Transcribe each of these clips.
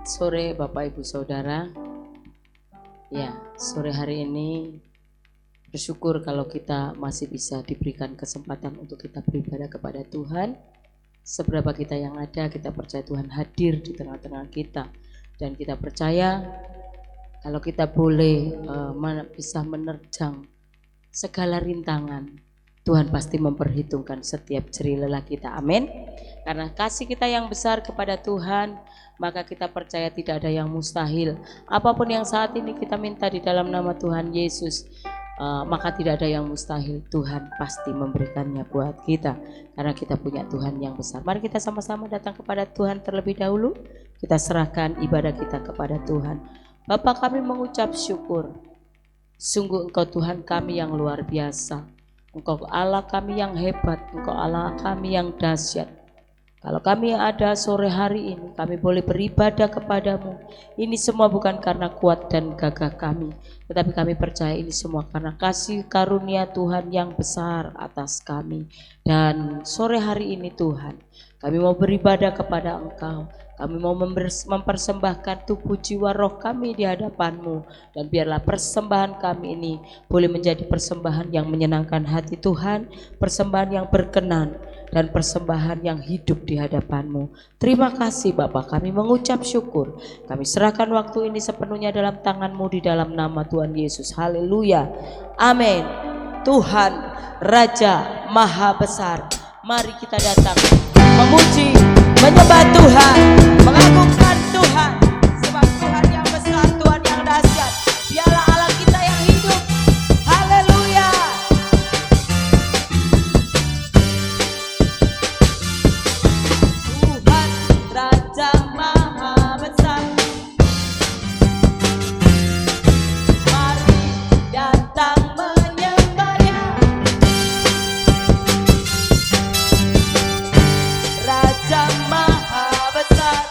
Sore Bapak Ibu Saudara, ya sore hari ini bersyukur kalau kita masih bisa diberikan kesempatan untuk kita beribadah kepada Tuhan. Seberapa kita yang ada, kita percaya Tuhan hadir di tengah-tengah kita. Dan kita percaya kalau kita boleh bisa menerjang segala rintangan, Tuhan pasti memperhitungkan setiap jerih lelah kita. Amin. Karena kasih kita yang besar kepada Tuhan, maka kita percaya tidak ada yang mustahil. Apapun yang saat ini kita minta di dalam nama Tuhan Yesus, maka tidak ada yang mustahil. Tuhan pasti memberikannya buat kita, karena kita punya Tuhan yang besar. Mari kita sama-sama datang kepada Tuhan terlebih dahulu. Kita serahkan ibadah kita kepada Tuhan. Bapa, kami mengucap syukur. Sungguh Engkau Tuhan kami yang luar biasa. Engkau Allah kami yang hebat. Engkau Allah kami yang dahsyat. Kalau kami ada sore hari ini, kami boleh beribadah kepadamu. Ini semua bukan karena kuat dan gagah kami, tetapi kami percaya ini semua karena kasih karunia Tuhan yang besar atas kami. Dan sore hari ini Tuhan, kami mau beribadah kepada Engkau. Kami mau mempersembahkan tubuh jiwa roh kami di hadapan-Mu. Dan biarlah persembahan kami ini boleh menjadi persembahan yang menyenangkan hati Tuhan, persembahan yang berkenan, dan persembahan yang hidup di hadapan-Mu. Terima kasih Bapak, kami mengucap syukur. Kami serahkan waktu ini sepenuhnya dalam tangan-Mu di dalam nama Tuhan Yesus. Haleluya. Amin. Tuhan Raja Maha Besar, mari kita datang memuji, menyembah Tuhan, mengagungkan Tuhan, sebab Tuhan yang besar, Tuhan yang dahsyat. Dialah Allah kita yang hidup. Haleluya. Tuhan Raja Maha Besar, mari datang menyembahnya. Raja Maha Besar,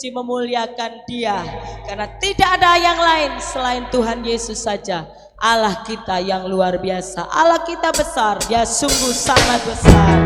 memuji memuliakan Dia, karena tidak ada yang lain selain Tuhan Yesus saja. Allah kita yang luar biasa, Allah kita besar, Dia sungguh sangat besar.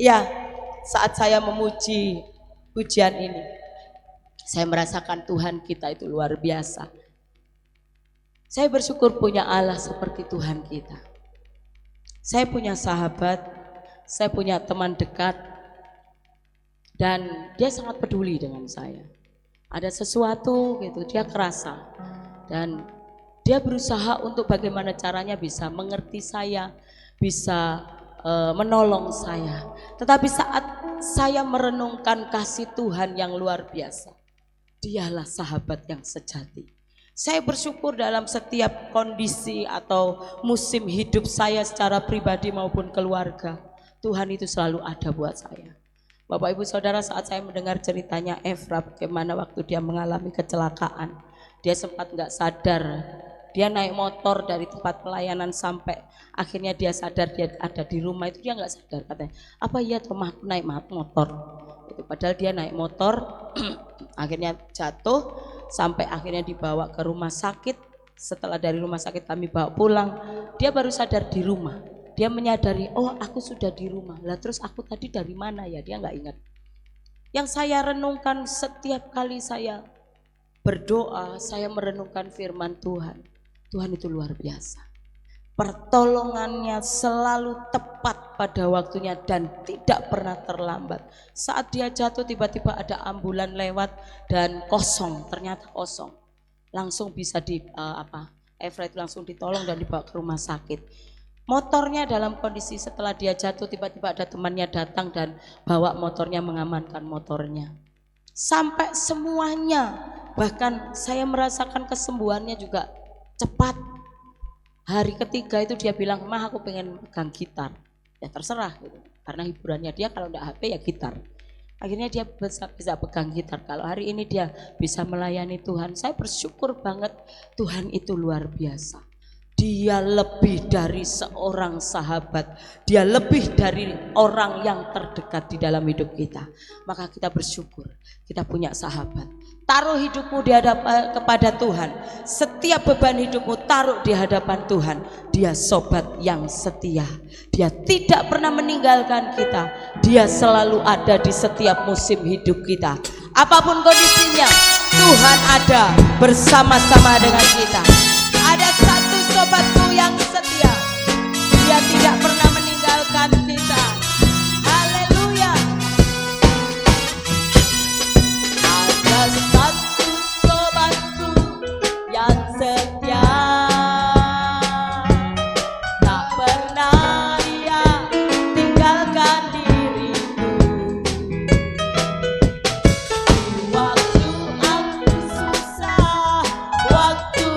Ya, saat saya memuji pujian ini, saya merasakan Tuhan kita itu luar biasa. Saya bersyukur punya Allah seperti Tuhan kita. Saya punya sahabat, saya punya teman dekat, dan dia sangat peduli dengan saya. Ada sesuatu gitu, dia kerasa. Dan dia berusaha untuk bagaimana caranya bisa mengerti saya, bisa menolong saya. Tetapi saat saya merenungkan kasih Tuhan yang luar biasa, Dialah sahabat yang sejati. Saya bersyukur dalam setiap kondisi atau musim hidup saya secara pribadi maupun keluarga, Tuhan itu selalu ada buat saya. Bapak Ibu Saudara, saat saya mendengar ceritanya Efra, bagaimana waktu dia mengalami kecelakaan, dia sempat nggak sadar. Dia naik motor dari tempat pelayanan sampai akhirnya dia sadar dia ada di rumah, itu dia nggak sadar, katanya apa iya teman aku naik motor itu, padahal dia naik motor akhirnya jatuh sampai akhirnya dibawa ke rumah sakit. Setelah dari rumah sakit kami bawa pulang, dia baru sadar di rumah. Dia menyadari, oh aku sudah di rumah lah, terus aku tadi dari mana ya, dia nggak ingat. Yang saya renungkan setiap kali saya berdoa, saya merenungkan firman Tuhan. Tuhan itu luar biasa. Pertolongannya selalu tepat pada waktunya dan tidak pernah terlambat. Saat dia jatuh tiba-tiba ada ambulan lewat dan kosong, ternyata kosong. Langsung bisa Efra itu langsung ditolong dan dibawa ke rumah sakit. Motornya dalam kondisi setelah dia jatuh tiba-tiba ada temannya datang dan bawa motornya, mengamankan motornya. Sampai semuanya, bahkan saya merasakan kesembuhannya juga cepat. Hari ketiga itu dia bilang, "Mah, aku pengen pegang gitar." Ya terserah gitu. Karena hiburannya dia kalau enggak HP ya gitar. Akhirnya dia bisa pegang gitar. Kalau hari ini dia bisa melayani Tuhan, saya bersyukur banget. Tuhan itu luar biasa. Dia lebih dari seorang sahabat. Dia lebih dari orang yang terdekat di dalam hidup kita. Maka kita bersyukur kita punya sahabat. Taruh hidupmu di hadapan kepada Tuhan. Setiap beban hidupmu taruh di hadapan Tuhan. Dia sobat yang setia. Dia tidak pernah meninggalkan kita. Dia selalu ada di setiap musim hidup kita. Apapun kondisinya, Tuhan ada bersama-sama dengan kita. Ada satu sobatku yang setia. Dia tidak pernah meninggalkan kita. Haleluya. Ada satu sobatku yang setia. Tak pernah dia tinggalkan diriku. Waktu aku susah, waktu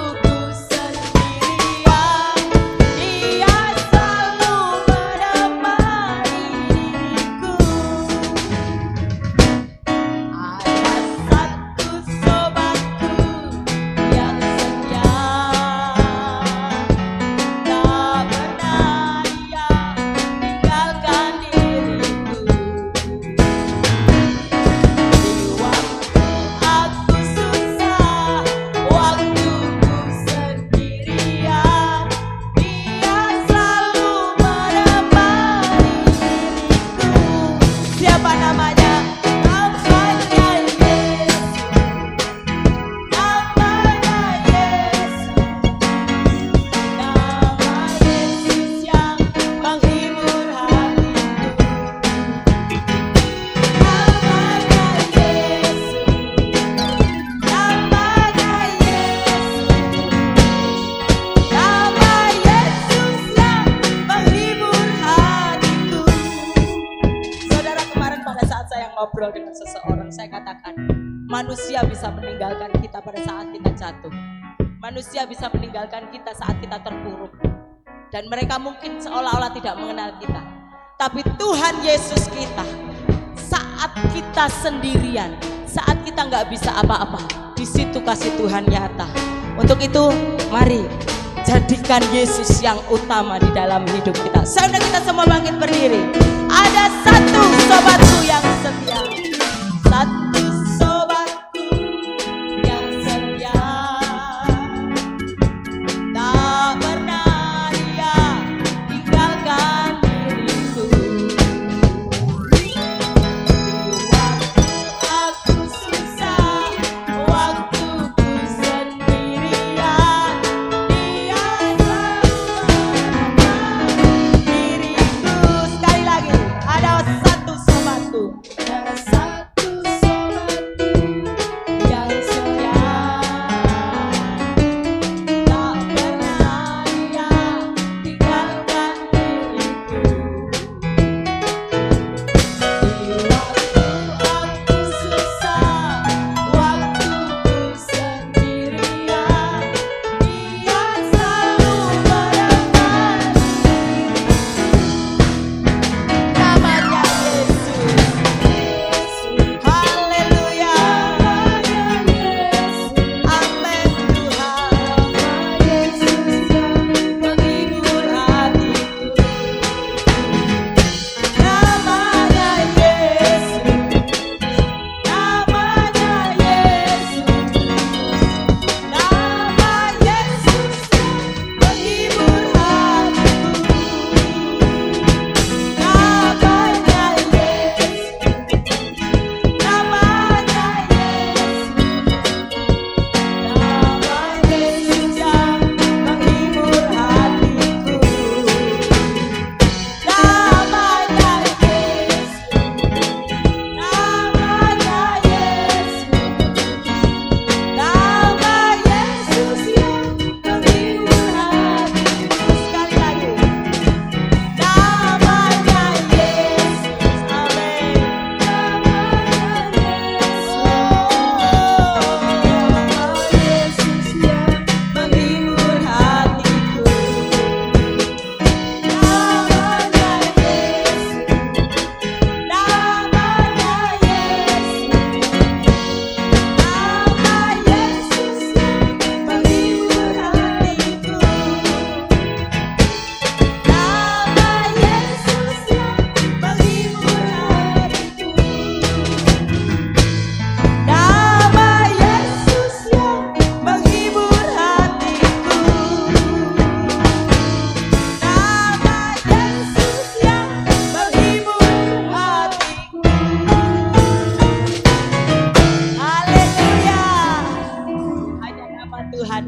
ngobrol dengan seseorang, saya katakan manusia bisa meninggalkan kita pada saat kita jatuh. Manusia bisa meninggalkan kita saat kita terpuruk. Dan mereka mungkin seolah-olah tidak mengenal kita. Tapi Tuhan Yesus kita, saat kita sendirian, saat kita nggak bisa apa-apa, di situ kasih Tuhan nyata. Untuk itu, mari jadikan Yesus yang utama di dalam hidup kita. Saudara, kita semua bangkit berdiri. Ada satu sobatku yang setia. Satu sobatku yang setia. Tak pernah dia tinggalkan diriku. Di waktu aku susah, waktu ku sendirian, dia selalu menemani diriku. Sekali lagi, ada satu sobatku.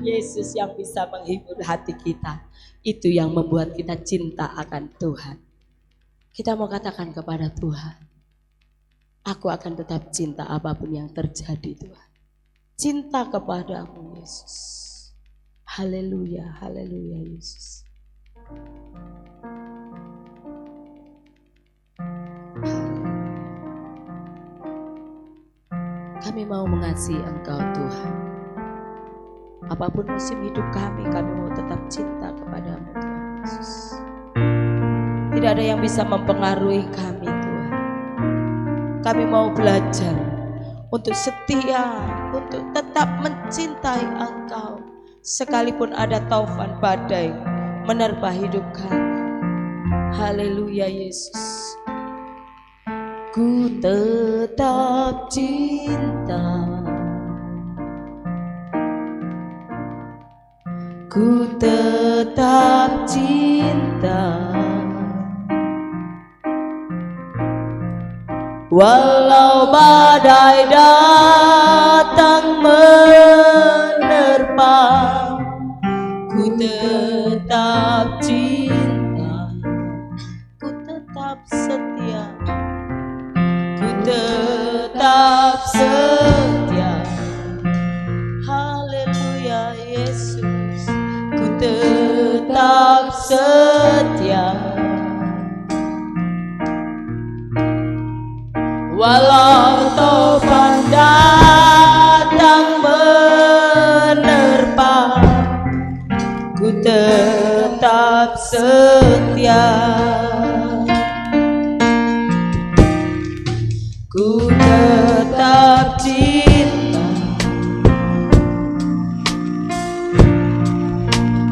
Yesus yang bisa menghibur hati kita. Itu yang membuat kita cinta akan Tuhan. Kita mau katakan kepada Tuhan, aku akan tetap cinta apapun yang terjadi Tuhan. Cinta kepadamu Yesus. Haleluya, haleluya Yesus. Kami mau mengasihi Engkau Tuhan. Apapun musim hidup kami mau tetap cinta kepadamu Tuhan Yesus. Tidak ada yang bisa mempengaruhi kami Tuhan. Kami mau belajar untuk setia, untuk tetap mencintai Engkau. Sekalipun ada taufan badai menerpa hidup kami. Haleluya Yesus. Ku tetap cinta, ku tetap cinta, walau badai datang menerpa. Ku tetap cinta, ku tetap setia, ku tetap setia. Haleluya Yesus, ku tetap setia, walau taufan datang menerpa. Ku tetap setia, ku tetap cinta,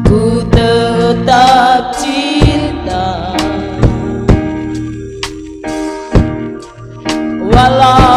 ku tetap cinta, walau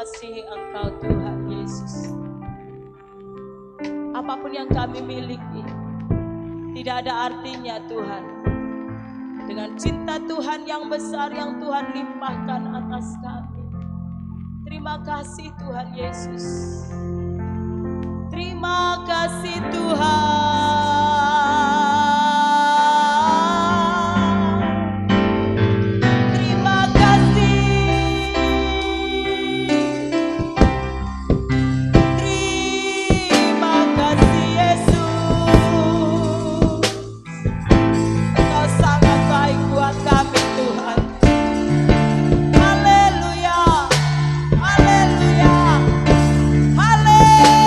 mengasihi Engkau Tuhan Yesus. Apapun yang kami miliki tidak ada artinya Tuhan, dengan cinta Tuhan yang besar yang Tuhan limpahkan atas kami. Terima kasih Tuhan Yesus. Terima kasih Tuhan. Terima kasih. Terima kasih Yesus. Engkau sangat baik buat kami Tuhan. Haleluya. Haleluya. Haleluya.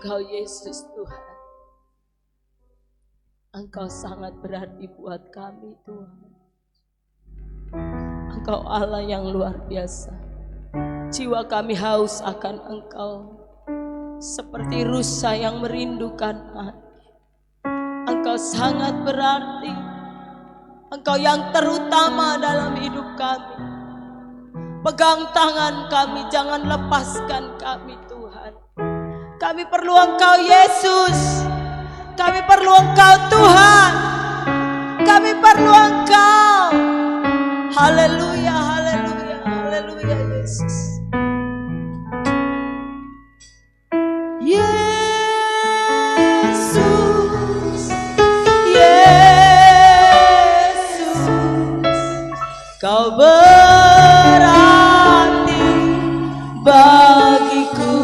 Engkau Yesus Tuhan. Engkau sangat berarti buat kami Tuhan. Engkau Allah yang luar biasa. Jiwa kami haus akan Engkau, seperti rusa yang merindukan mati. Engkau sangat berarti. Engkau yang terutama dalam hidup kami. Pegang tangan kami, jangan lepaskan kami Tuhan. Kami perlu Engkau Yesus. Kami perlu Engkau Tuhan. Kami perlu Engkau. Haleluya, haleluya, haleluya Yesus. Yesus, Yesus, Kau berarti bagiku.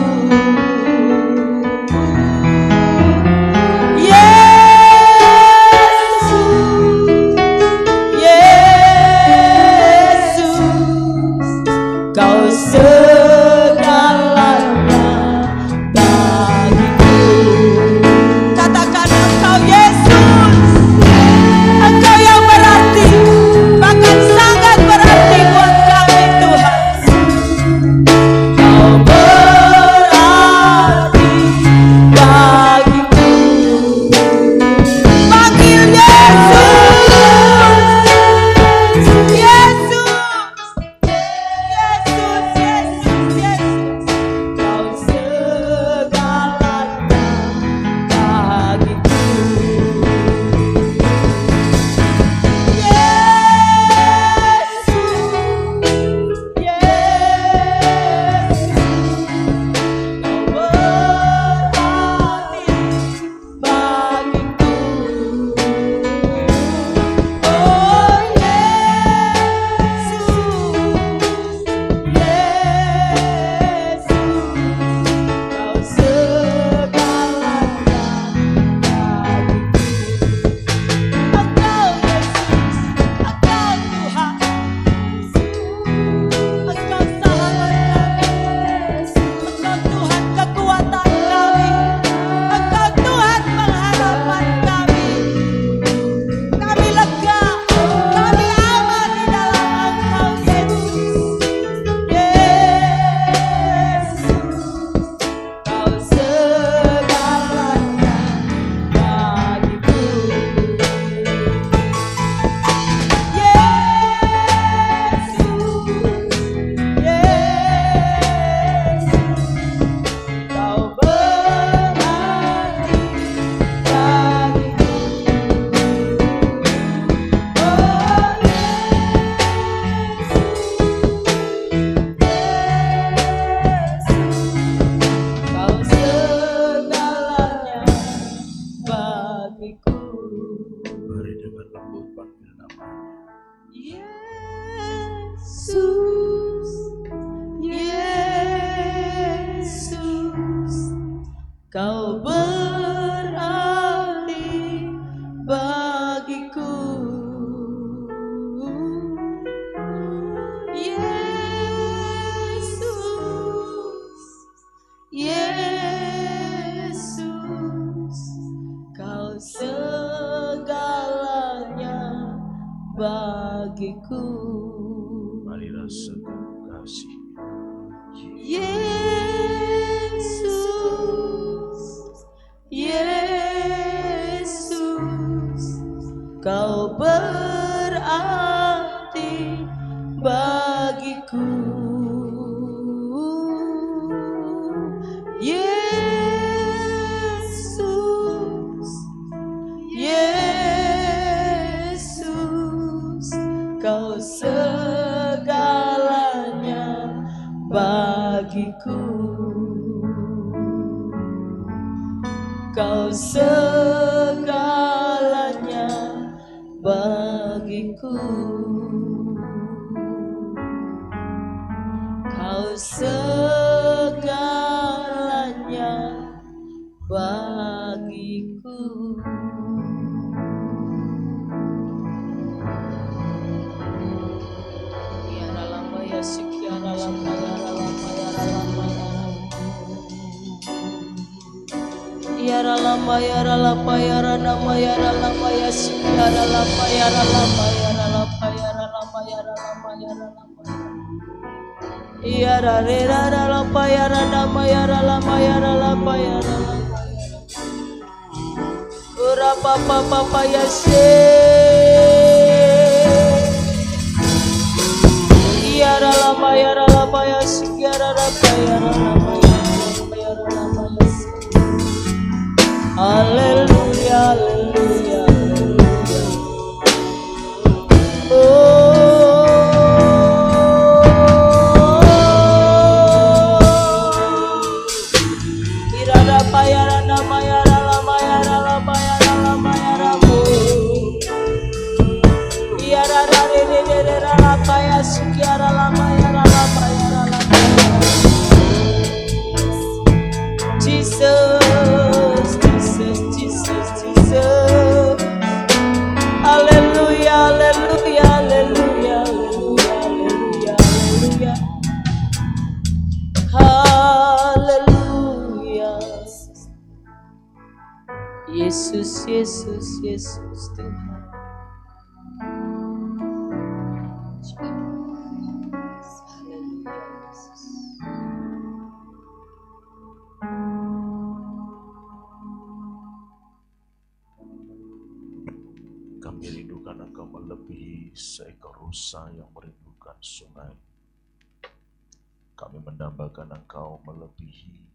Kau berarti bagiku. Yesus, Yesus, Kau segalanya bagiku. Mari rasakan kasih. Yesus, Kau berarti bagiku. Yesus, Yesus, Kau segalanya bagiku. Kau segalanya bagiku. Kau segalanya bagiku. Kiara lama ya sikiara lama ya lama ya lama ya. Yara lama yara lapa yara nama yara lama ya yara lapa yara lama yara lapa yara lama yara lama yara lama yara re yara lapa yara nama yara lama yara lapa yara lama ura papa papa ya se Haleluya, haleluya. Irada payara namayara lamayara lamayara lamayara mu. Iara rere la paya sukiara lamayara lamayara lamayara. Jesus, Jesus, Jesus, Jesus. Haleluya, haleluya, haleluya, haleluya, haleluya, haleluya. Yesus, Yesus, Yesus Tuhan. Haleluya, Yesus. Kami rindukan Engkau melebihi seekor rusa yang merindukan sungai. Kami mendambakan Engkau melebihi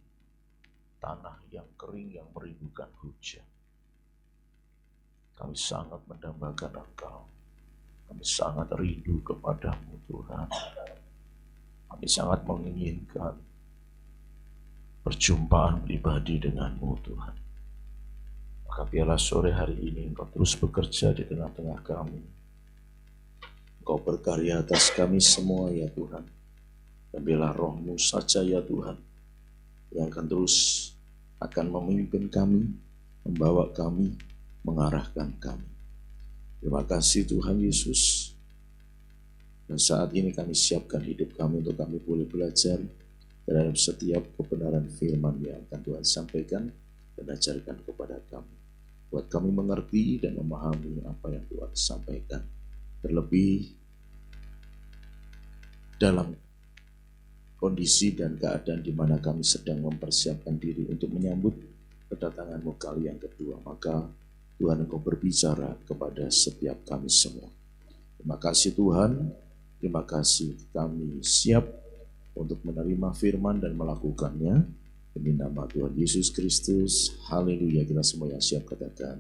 tanah yang kering yang merindukan hujan. Kami sangat mendambakan Engkau. Kami sangat rindu kepadamu Tuhan. Kami sangat menginginkan perjumpaan pribadi denganmu Tuhan. Maka biarlah sore hari ini Engkau terus bekerja di tengah-tengah kami. Engkau berkarya atas kami semua ya Tuhan. Dan biarlah roh-Mu saja ya Tuhan, yang akan terus akan memimpin kami, membawa kami, mengarahkan kami. Terima kasih Tuhan Yesus. Dan saat ini kami siapkan hidup kami untuk kami boleh belajar terhadap setiap kebenaran firman yang akan Tuhan sampaikan dan ajarkan kepada kami. Buat kami mengerti dan memahami apa yang Tuhan sampaikan. Terlebih dalam kondisi dan keadaan di mana kami sedang mempersiapkan diri untuk menyambut kedatangan-Mu kali yang kedua. Maka Tuhan Engkau berbicara kepada setiap kami semua. Terima kasih Tuhan, terima kasih kami siap untuk menerima firman dan melakukannya. Demi nama Tuhan Yesus Kristus, haleluya. Kita semua yang siap katakan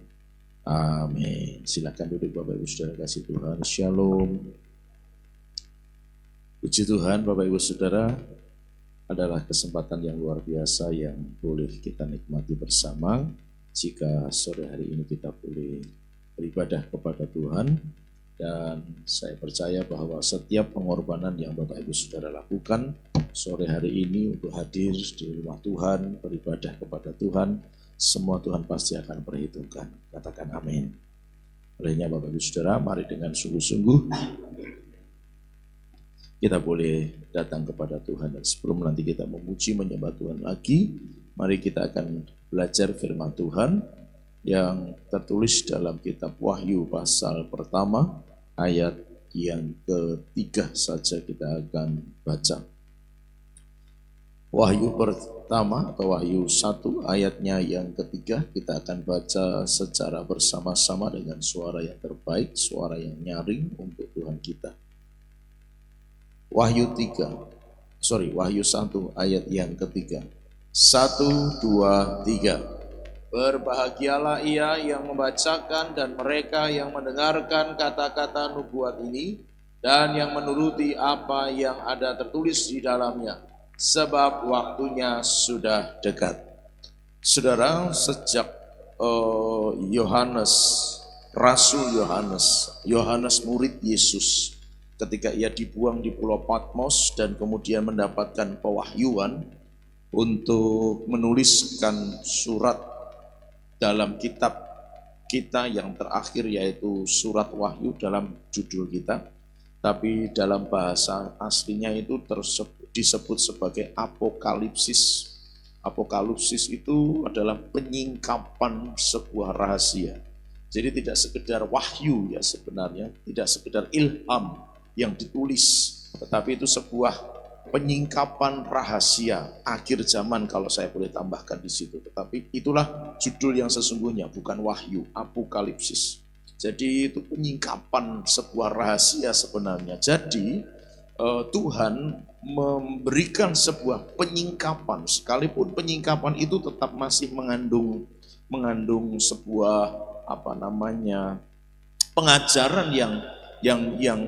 amin. Silakan duduk Bapak Ibu Saudara kasih Tuhan. Shalom. Puji Tuhan Bapak Ibu Saudara, adalah kesempatan yang luar biasa yang boleh kita nikmati bersama. Jika sore hari ini kita boleh beribadah kepada Tuhan. Dan saya percaya bahwa setiap pengorbanan yang Bapak Ibu Saudara lakukan sore hari ini untuk hadir di rumah Tuhan, beribadah kepada Tuhan, semua Tuhan pasti akan perhitungkan. Katakan amin. Olehnya Bapak Ibu Saudara, mari dengan sungguh-sungguh kita boleh datang kepada Tuhan. Dan sebelum nanti kita memuji menyembah Tuhan lagi, mari kita akan belajar firman Tuhan yang tertulis dalam kitab Wahyu pasal pertama, ayat yang ketiga saja kita akan baca. Wahyu pertama atau Wahyu 1 ayatnya yang ketiga kita akan baca secara bersama-sama dengan suara yang terbaik, suara yang nyaring untuk Tuhan kita. Wahyu 1 ayat yang ketiga. 1, 2, 3. Berbahagialah ia yang membacakan dan mereka yang mendengarkan kata-kata nubuat ini dan yang menuruti apa yang ada tertulis di dalamnya, sebab waktunya sudah dekat. Saudara, sejak Rasul Yohanes murid Yesus, ketika ia dibuang di Pulau Patmos dan kemudian mendapatkan pewahyuan untuk menuliskan surat dalam kitab kita yang terakhir, yaitu surat Wahyu dalam judul kita, tapi dalam bahasa aslinya itu disebut sebagai apokalipsis. Apokalipsis itu adalah penyingkapan sebuah rahasia. Jadi tidak sekedar wahyu ya sebenarnya, tidak sekedar ilham yang ditulis, tetapi itu sebuah penyingkapan rahasia akhir zaman, kalau saya boleh tambahkan di situ. Tetapi itulah judul yang sesungguhnya, bukan wahyu, apokalipsis. Jadi itu penyingkapan sebuah rahasia sebenarnya. Jadi Tuhan memberikan sebuah penyingkapan, sekalipun penyingkapan itu tetap masih mengandung sebuah pengajaran yang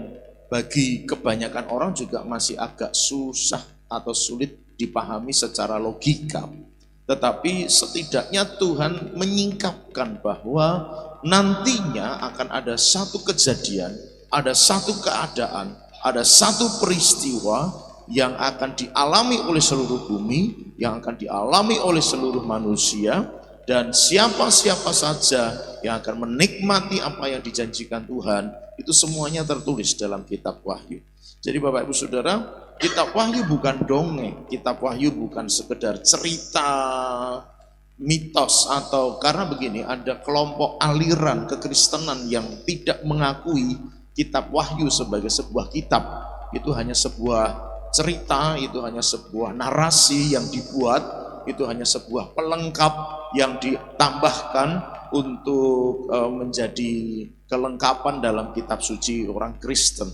bagi kebanyakan orang juga masih agak susah atau sulit dipahami secara logika. Tetapi setidaknya Tuhan menyingkapkan bahwa nantinya akan ada satu kejadian, ada satu keadaan, ada satu peristiwa yang akan dialami oleh seluruh bumi, yang akan dialami oleh seluruh manusia, dan siapa-siapa saja yang akan menikmati apa yang dijanjikan Tuhan, itu semuanya tertulis dalam kitab Wahyu. Jadi Bapak Ibu Saudara, kitab Wahyu bukan dongeng, kitab Wahyu bukan sekedar cerita mitos, atau karena begini, ada kelompok aliran kekristenan yang tidak mengakui kitab Wahyu sebagai sebuah kitab. Itu hanya sebuah cerita, itu hanya sebuah narasi yang dibuat, itu hanya sebuah pelengkap yang ditambahkan untuk menjadi kelengkapan dalam kitab suci orang Kristen.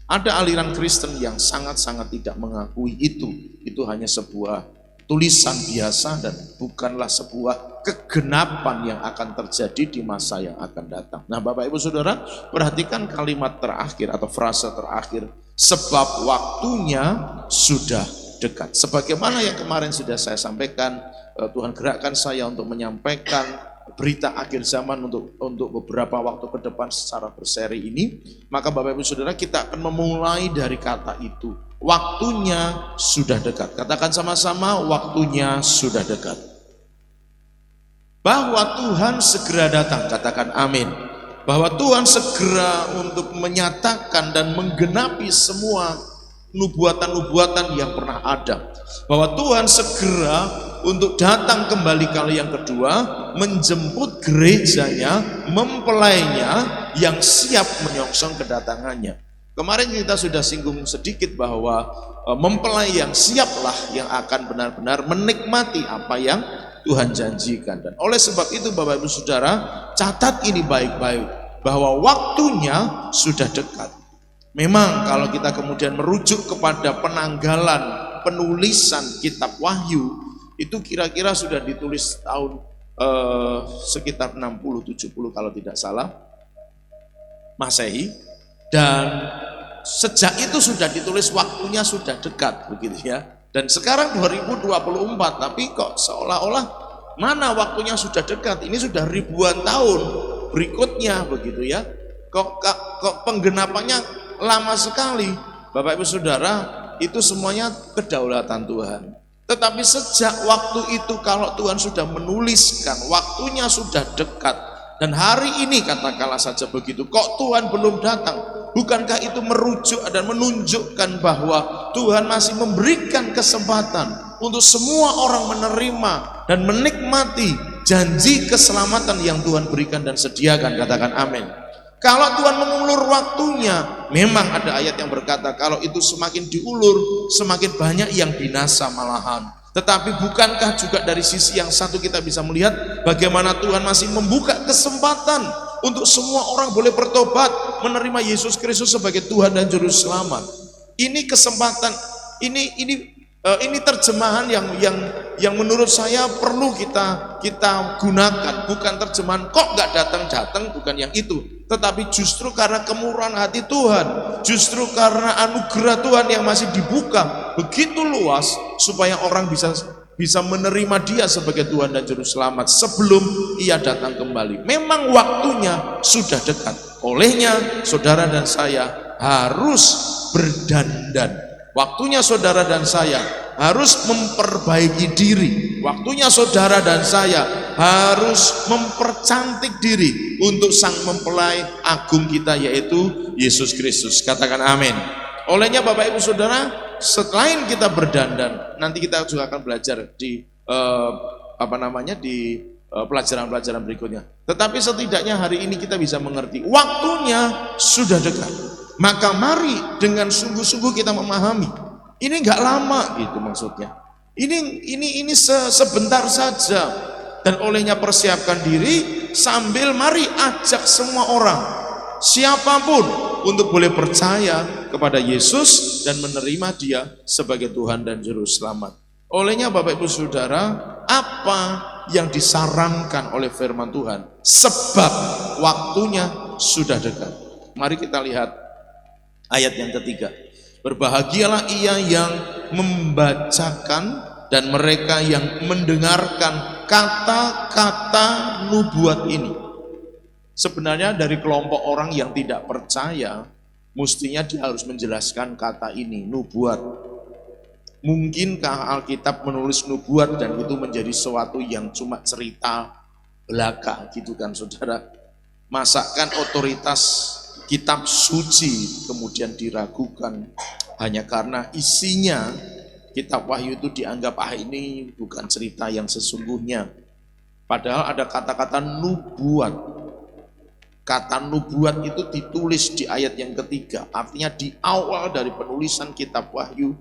Ada aliran Kristen yang sangat-sangat tidak mengakui itu hanya sebuah tulisan biasa dan bukanlah sebuah kegenapan yang akan terjadi di masa yang akan datang. Nah, Bapak Ibu Saudara, perhatikan kalimat terakhir atau frase terakhir, sebab waktunya sudah dekat. Sebagaimana yang kemarin sudah saya sampaikan, Tuhan gerakkan saya untuk menyampaikan berita akhir zaman untuk beberapa waktu ke depan secara berseri ini. Maka Bapak Ibu Saudara, kita akan memulai dari kata itu, waktunya sudah dekat. Katakan sama-sama, waktunya sudah dekat. Bahwa Tuhan segera datang, katakan amin. Bahwa Tuhan segera untuk menyatakan dan menggenapi semua nubuatan-nubuatan yang pernah ada. Bahwa Tuhan segera untuk datang kembali kali yang kedua, menjemput gerejanya, mempelainya yang siap menyongsong kedatangannya. Kemarin kita sudah singgung sedikit bahwa mempelai yang siaplah yang akan benar-benar menikmati apa yang Tuhan janjikan. Dan oleh sebab itu Bapak Ibu Saudara, catat ini baik-baik, bahwa waktunya sudah dekat. Memang kalau kita kemudian merujuk kepada penanggalan penulisan kitab Wahyu, itu kira-kira sudah ditulis tahun sekitar 60-70 kalau tidak salah Masehi, dan sejak itu sudah ditulis waktunya sudah dekat, begitu ya. Dan sekarang 2024, tapi kok seolah-olah mana waktunya sudah dekat, ini sudah ribuan tahun berikutnya, begitu ya. Kok penggenapannya lama sekali. Bapak Ibu Saudara, itu semuanya kedaulatan Tuhan. Tetapi sejak waktu itu, kalau Tuhan sudah menuliskan waktunya sudah dekat, dan hari ini katakanlah saja begitu, kok Tuhan belum datang, bukankah itu merujuk dan menunjukkan bahwa Tuhan masih memberikan kesempatan untuk semua orang menerima dan menikmati janji keselamatan yang Tuhan berikan dan sediakan? Katakan amin. Kalau Tuhan mengulur waktunya, memang ada ayat yang berkata kalau itu semakin diulur, semakin banyak yang binasa malahan. Tetapi bukankah juga dari sisi yang satu kita bisa melihat bagaimana Tuhan masih membuka kesempatan untuk semua orang boleh bertobat, menerima Yesus Kristus sebagai Tuhan dan Juru Selamat. Ini kesempatan, ini terjemahan yang menurut saya perlu kita gunakan. Bukan terjemahan kok nggak datang, bukan yang itu. Tetapi justru karena kemurahan hati Tuhan, justru karena anugerah Tuhan yang masih dibuka begitu luas, supaya orang bisa menerima Dia sebagai Tuhan dan Juru Selamat sebelum Ia datang kembali. Memang waktunya sudah dekat. Olehnya saudara dan saya harus berdandan. Waktunya saudara dan saya harus memperbaiki diri. Waktunya saudara dan saya harus mempercantik diri untuk sang mempelai agung kita, yaitu Yesus Kristus. Katakan amin. Olehnya Bapak Ibu Saudara, selain kita berdandan, nanti kita juga akan belajar di pelajaran-pelajaran berikutnya. Tetapi setidaknya hari ini kita bisa mengerti waktunya sudah dekat. Maka mari dengan sungguh-sungguh kita memahami. Ini enggak lama gitu maksudnya. Ini sebentar saja. Dan olehnya persiapkan diri sambil mari ajak semua orang, siapapun untuk boleh percaya kepada Yesus dan menerima Dia sebagai Tuhan dan Juru Selamat. Olehnya Bapak Ibu Saudara, apa yang disarankan oleh firman Tuhan? Sebab waktunya sudah dekat. Mari kita lihat ayat yang ketiga. Berbahagialah ia yang membacakan dan mereka yang mendengarkan kata-kata nubuat ini. Sebenarnya dari kelompok orang yang tidak percaya, mestinya dia harus menjelaskan kata ini, nubuat. Mungkinkah Alkitab menulis nubuat dan itu menjadi sesuatu yang cuma cerita belaka gitu kan saudara? Masakan otoritas kitab suci kemudian diragukan hanya karena isinya kitab Wahyu itu dianggap ini bukan cerita yang sesungguhnya. Padahal ada kata-kata nubuat. Kata nubuat itu ditulis di ayat yang ketiga. Artinya di awal dari penulisan kitab Wahyu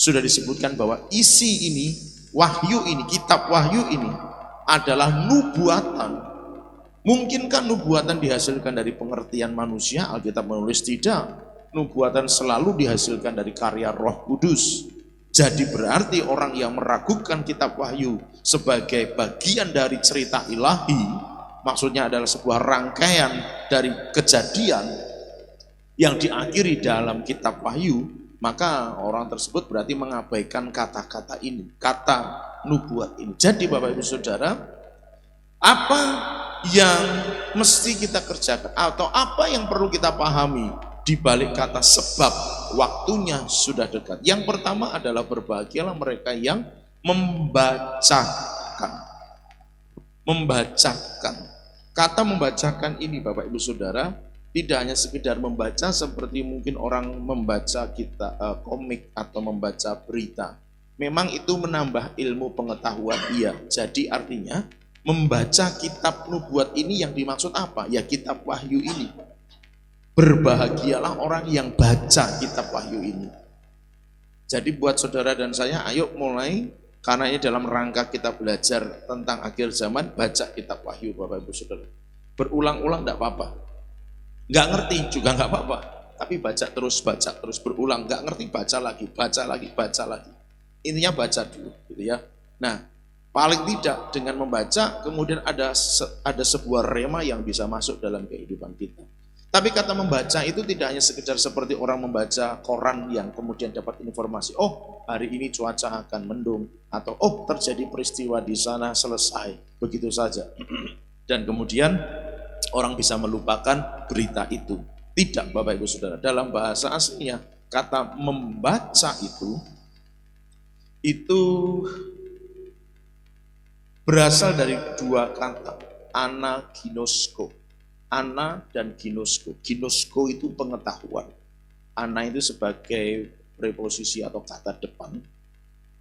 sudah disebutkan bahwa isi ini, Wahyu ini, kitab Wahyu ini adalah nubuatan. Mungkinkah nubuatan dihasilkan dari pengertian manusia? Alkitab menulis tidak. Nubuatan selalu dihasilkan dari karya Roh Kudus. Jadi berarti orang yang meragukan kitab Wahyu sebagai bagian dari cerita ilahi, maksudnya adalah sebuah rangkaian dari kejadian yang diakhiri dalam kitab Wahyu, maka orang tersebut berarti mengabaikan kata-kata ini, kata nubuat ini. Jadi Bapak Ibu Saudara, apa yang mesti kita kerjakan atau apa yang perlu kita pahami di balik kata sebab waktunya sudah dekat? Yang pertama adalah berbahagialah mereka yang membacakan. Membacakan. Kata membacakan ini Bapak Ibu Saudara tidak hanya sekedar membaca seperti mungkin orang membaca komik atau membaca berita. Memang itu menambah ilmu pengetahuan, iya. Jadi artinya membaca kitab nubuat ini yang dimaksud apa? Ya kitab Wahyu ini. Berbahagialah orang yang baca kitab Wahyu ini. Jadi buat saudara dan saya, ayo mulai, karena ini dalam rangka kita belajar tentang akhir zaman, baca kitab Wahyu Bapak Ibu Saudara. Berulang-ulang enggak apa-apa. Enggak ngerti juga enggak apa-apa. Tapi baca terus berulang. Enggak ngerti baca lagi. Intinya baca dulu gitu ya. Nah, paling tidak dengan membaca kemudian ada sebuah rema yang bisa masuk dalam kehidupan kita. Tapi kata membaca itu tidak hanya sekedar seperti orang membaca koran yang kemudian dapat informasi, oh hari ini cuaca akan mendung, atau oh terjadi peristiwa di sana selesai, begitu saja. Dan kemudian orang bisa melupakan berita itu. Tidak Bapak Ibu Saudara, dalam bahasa aslinya kata membaca itu berasal dari dua kata, anaginosko. Ana dan ginosko. Ginosko itu pengetahuan. Ana itu sebagai preposisi atau kata depan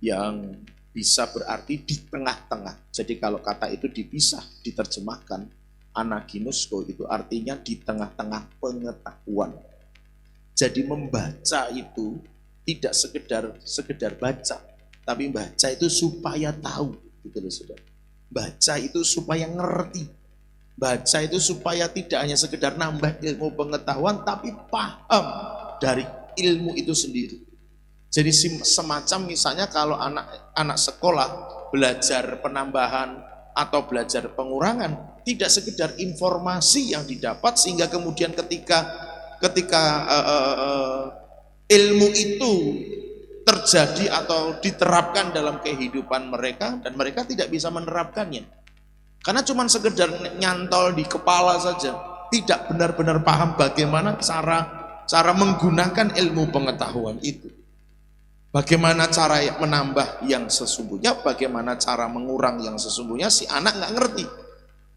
yang bisa berarti di tengah-tengah. Jadi kalau kata itu dipisah, diterjemahkan, anaginosko itu artinya di tengah-tengah pengetahuan. Jadi membaca itu tidak sekedar baca, tapi baca itu supaya tahu, gitu loh Saudara. Baca itu supaya ngerti. Baca itu supaya tidak hanya sekedar nambah ilmu pengetahuan, tapi paham dari ilmu itu sendiri. Jadi semacam misalnya kalau anak sekolah belajar penambahan atau belajar pengurangan, tidak sekedar informasi yang didapat sehingga kemudian ketika ilmu itu terjadi atau diterapkan dalam kehidupan mereka dan mereka tidak bisa menerapkannya. Karena cuma sekedar nyantol di kepala saja, tidak benar-benar paham bagaimana cara menggunakan ilmu pengetahuan itu. Bagaimana cara menambah yang sesungguhnya, bagaimana cara mengurang yang sesungguhnya, si anak nggak ngerti.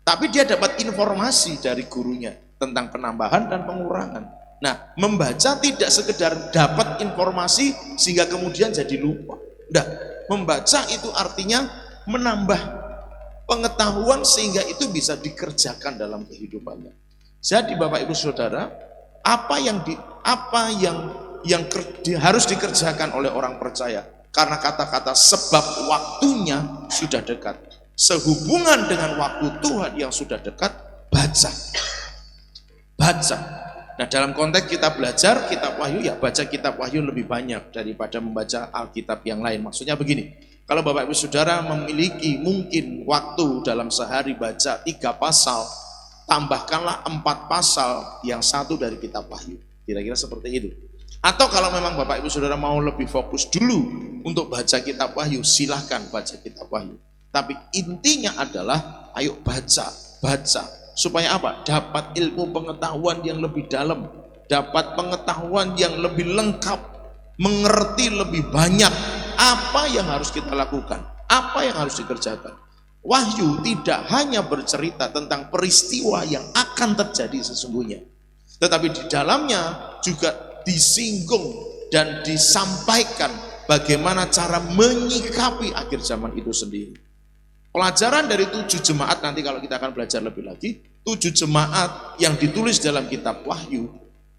Tapi dia dapat informasi dari gurunya tentang penambahan dan pengurangan. Nah, membaca tidak sekedar dapat informasi sehingga kemudian jadi lupa. Nah, membaca itu artinya menambah pengetahuan sehingga itu bisa dikerjakan dalam kehidupannya. Jadi Bapak Ibu Saudara, apa yang harus dikerjakan oleh orang percaya? Karena kata-kata sebab waktunya sudah dekat. Sehubungan dengan waktu Tuhan yang sudah dekat, baca. Nah, dalam konteks kita belajar kitab Wahyu, ya baca kitab Wahyu lebih banyak daripada membaca Alkitab yang lain. Maksudnya begini, kalau Bapak Ibu Saudara memiliki mungkin waktu dalam sehari baca 3 pasal, tambahkanlah 4 pasal yang 1 dari kitab Wahyu. Kira-kira seperti itu. Atau kalau memang Bapak Ibu Saudara mau lebih fokus dulu untuk baca kitab Wahyu, silahkan baca kitab Wahyu. Tapi intinya adalah ayo baca. Supaya apa? Dapat ilmu pengetahuan yang lebih dalam, dapat pengetahuan yang lebih lengkap, mengerti lebih banyak apa yang harus kita lakukan, apa yang harus dikerjakan. Wahyu tidak hanya bercerita tentang peristiwa yang akan terjadi sesungguhnya, tetapi di dalamnya juga disinggung dan disampaikan bagaimana cara menyikapi akhir zaman itu sendiri. Pelajaran dari 7 jemaat, nanti kalau kita akan belajar lebih lagi, 7 jemaat yang ditulis dalam kitab Wahyu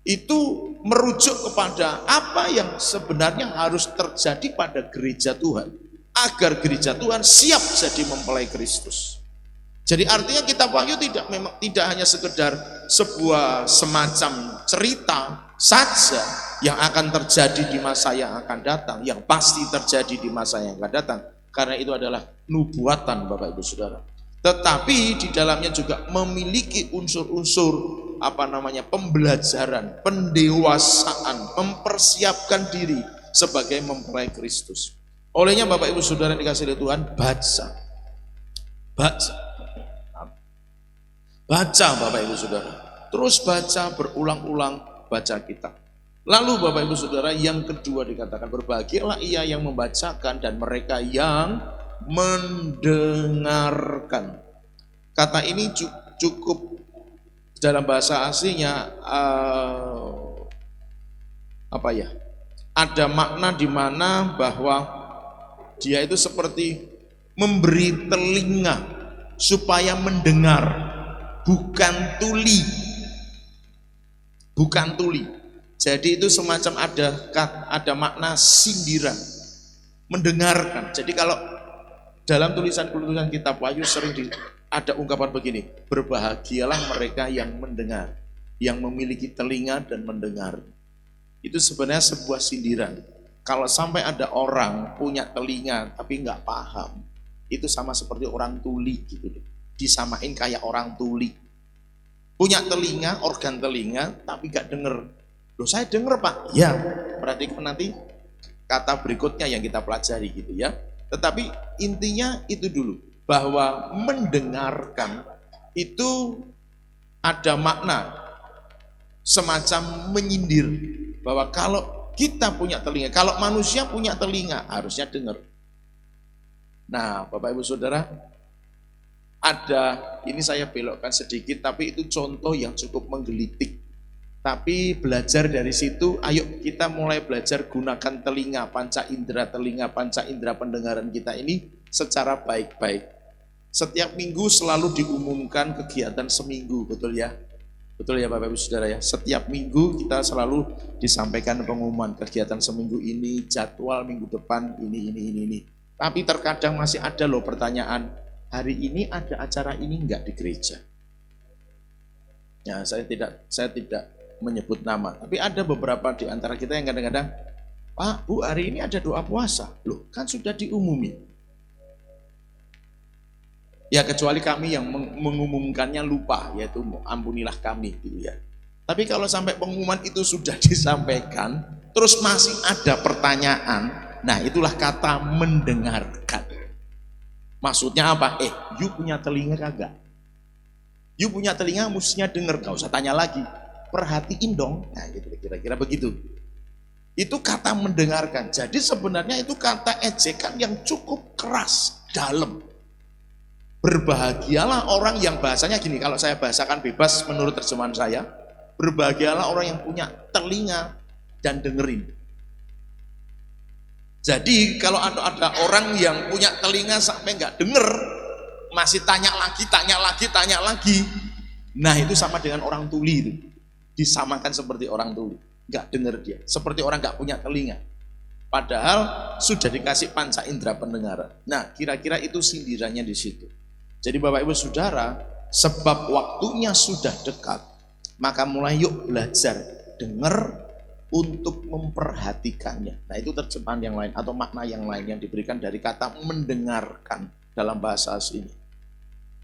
itu merujuk kepada apa yang sebenarnya harus terjadi pada gereja Tuhan agar gereja Tuhan siap jadi mempelai Kristus. Jadi artinya kitab Wahyu tidak hanya sekedar sebuah semacam cerita saja yang akan terjadi di masa yang akan datang, yang pasti terjadi di masa yang akan datang, karena itu adalah nubuatan Bapak Ibu Saudara. Tetapi di dalamnya juga memiliki unsur-unsur pembelajaran, pendewasaan, mempersiapkan diri sebagai mempelai Kristus. Olehnya Bapak Ibu Saudara dikasih oleh Tuhan, baca Bapak Ibu Saudara, terus baca berulang-ulang, baca kitab. Lalu Bapak Ibu Saudara, yang kedua dikatakan berbahagialah ia yang membacakan dan mereka yang mendengarkan. Kata ini cukup dalam bahasa aslinya ada makna di mana bahwa dia itu seperti memberi telinga supaya mendengar, bukan tuli. Jadi itu semacam ada makna sindiran, mendengarkan. Jadi kalau dalam tulisan kitab Wahyu sering ada ungkapan begini, berbahagialah mereka yang mendengar, yang memiliki telinga dan mendengar. Itu sebenarnya sebuah sindiran. Kalau sampai ada orang punya telinga tapi nggak paham, itu sama seperti orang tuli gitu. Disamain kayak orang tuli. Punya telinga, organ telinga, tapi nggak denger. Loh, saya denger Pak. Ya, perhatikan nanti kata berikutnya yang kita pelajari gitu ya. Tetapi intinya itu dulu, bahwa mendengarkan itu ada makna semacam menyindir, bahwa kalau kita punya telinga, kalau manusia punya telinga harusnya dengar. Nah, Bapak Ibu Saudara, ini saya belokkan sedikit, tapi itu contoh yang cukup menggelitik. Tapi belajar dari situ, ayo kita mulai belajar gunakan telinga, panca indera telinga, panca indera pendengaran kita ini secara baik-baik. Setiap minggu selalu diumumkan kegiatan seminggu, betul ya? Betul ya Bapak Ibu Saudara ya? Setiap minggu kita selalu disampaikan pengumuman kegiatan seminggu ini, jadwal minggu depan ini. Tapi terkadang masih ada loh pertanyaan, hari ini ada acara ini enggak di gereja? Ya, saya tidak menyebut nama, tapi ada beberapa di antara kita yang kadang-kadang, Pak, Bu, hari ini ada doa puasa. Loh, kan sudah diumumin. Ya, kecuali kami yang mengumumkannya lupa, yaitu ampunilah kami gitu ya. Tapi kalau sampai pengumuman itu sudah disampaikan, terus masih ada pertanyaan, nah itulah kata mendengarkan. Maksudnya apa? You punya telinga kagak? You punya telinga mestinya dengar, gak usah tanya lagi. Perhatiin dong, nah gitu, kira-kira begitu. Itu kata mendengarkan. Jadi sebenarnya itu kata ejekan yang cukup keras, dalam. Berbahagialah orang yang, bahasanya gini, kalau saya bahasakan bebas menurut terjemahan saya, berbahagialah orang yang punya telinga dan dengerin. Jadi kalau ada orang yang punya telinga sampai nggak denger, masih tanya lagi, nah itu sama dengan orang tuli itu. Disamakan seperti orang tuli, nggak dengar dia, seperti orang nggak punya telinga. Padahal sudah dikasih panca indera pendengaran. Nah, kira-kira itu sindirannya di situ. Jadi Bapak Ibu Saudara, sebab waktunya sudah dekat, Maka mulai yuk belajar dengar untuk memperhatikannya. Nah, itu terjemahan yang lain atau makna yang lain yang diberikan dari kata mendengarkan dalam bahasa asli ini.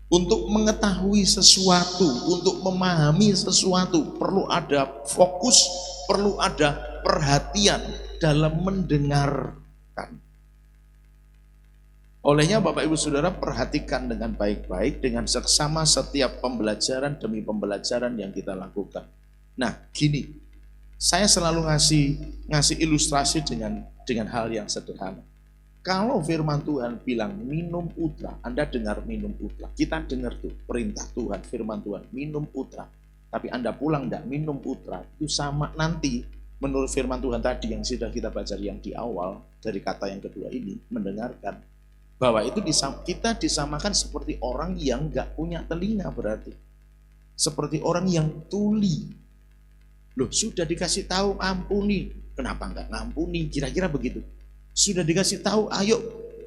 Untuk mengetahui sesuatu, untuk memahami sesuatu, perlu ada fokus, perlu ada perhatian dalam mendengarkan. Olehnya Bapak Ibu Saudara, perhatikan dengan baik-baik dengan seksama setiap pembelajaran demi pembelajaran yang kita lakukan. Nah, gini, saya selalu ngasih ilustrasi dengan hal yang sederhana. Kalau firman Tuhan bilang minum utra, Anda dengar minum utra. Kita dengar tuh perintah Tuhan, firman Tuhan, minum utra. Tapi Anda pulang enggak minum utra, itu sama nanti menurut firman Tuhan tadi yang sudah kita baca yang di awal dari kata yang kedua ini, mendengarkan. Bahwa itu kita disamakan seperti orang yang enggak punya telinga berarti. Seperti orang yang tuli. Loh, sudah dikasih tahu ampuni, kenapa enggak ngampuni? Kira-kira begitu. Sudah dikasih tahu ayo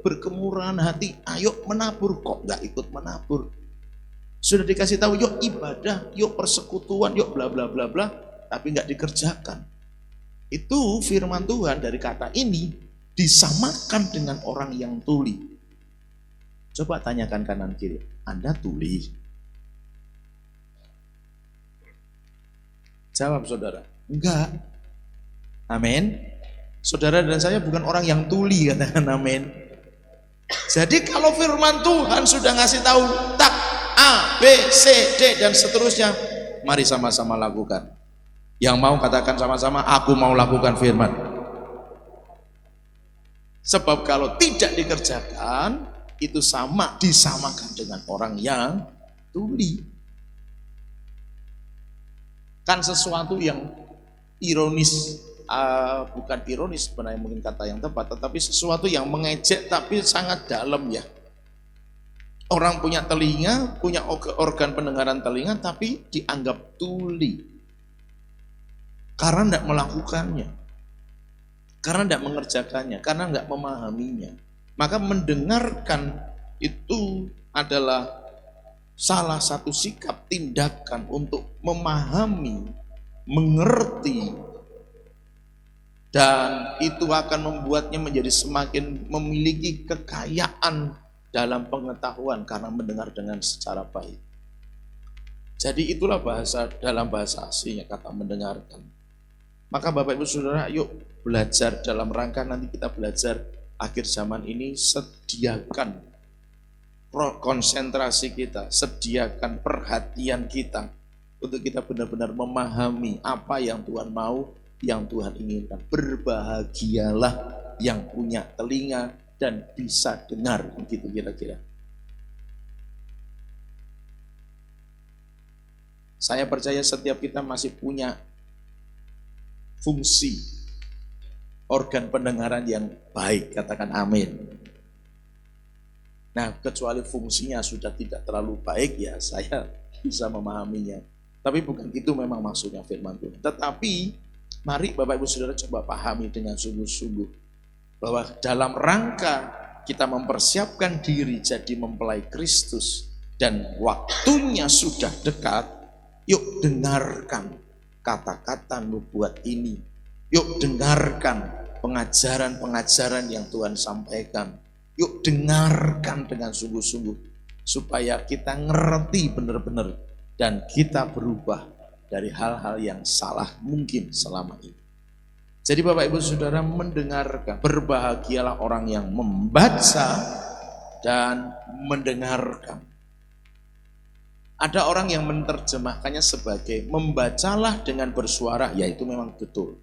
berkemurahan hati, ayo menabur, kok enggak ikut menabur. Sudah dikasih tahu yuk ibadah, yuk persekutuan, yuk bla bla bla bla, tapi enggak dikerjakan. Itu firman Tuhan dari kata ini disamakan dengan orang yang tuli. Coba tanyakan kanan kiri, Anda tuli? Jawab saudara, enggak. Amin. Saudara dan saya bukan orang yang tuli, katakan amin. Jadi kalau firman Tuhan sudah ngasih tahu tak A, B, C, D dan seterusnya, mari sama-sama lakukan. Yang mau katakan sama-sama, aku mau lakukan firman. Sebab kalau tidak dikerjakan, itu disamakan dengan orang yang tuli. Kan sesuatu yang ironis, bukan ironis sebenarnya mungkin kata yang tepat, tetapi sesuatu yang mengejek tapi sangat dalam ya. Orang punya telinga, punya organ pendengaran telinga, tapi dianggap tuli karena tidak melakukannya, karena tidak mengerjakannya, karena tidak memahaminya. Maka mendengarkan itu adalah salah satu sikap tindakan untuk memahami, mengerti, dan itu akan membuatnya menjadi semakin memiliki kekayaan dalam pengetahuan karena mendengar dengan secara baik. Jadi itulah dalam bahasa aslinya kata mendengarkan. Maka Bapak Ibu Saudara, yuk belajar dalam rangka nanti kita belajar akhir zaman ini, sediakan konsentrasi kita, sediakan perhatian kita untuk kita benar-benar memahami apa yang Tuhan mau, yang Tuhan inginkan. Berbahagialah yang punya telinga dan bisa dengar, begitu kira-kira. Saya percaya setiap kita masih punya fungsi organ pendengaran yang baik, katakan amin. Nah, kecuali fungsinya sudah tidak terlalu baik ya saya bisa memahaminya. Tapi bukan itu memang maksudnya firman Tuhan. Tetapi mari Bapak Ibu Saudara coba pahami dengan sungguh-sungguh bahwa dalam rangka kita mempersiapkan diri jadi mempelai Kristus dan waktunya sudah dekat, yuk dengarkan kata-kata nubuat ini. Yuk dengarkan pengajaran-pengajaran yang Tuhan sampaikan. Yuk dengarkan dengan sungguh-sungguh supaya kita ngerti benar-benar dan kita berubah dari hal-hal yang salah mungkin selama ini. Jadi Bapak Ibu Saudara, mendengarkan, berbahagialah orang yang membaca dan mendengarkan. Ada orang yang menerjemahkannya sebagai membacalah dengan bersuara, ya itu memang betul.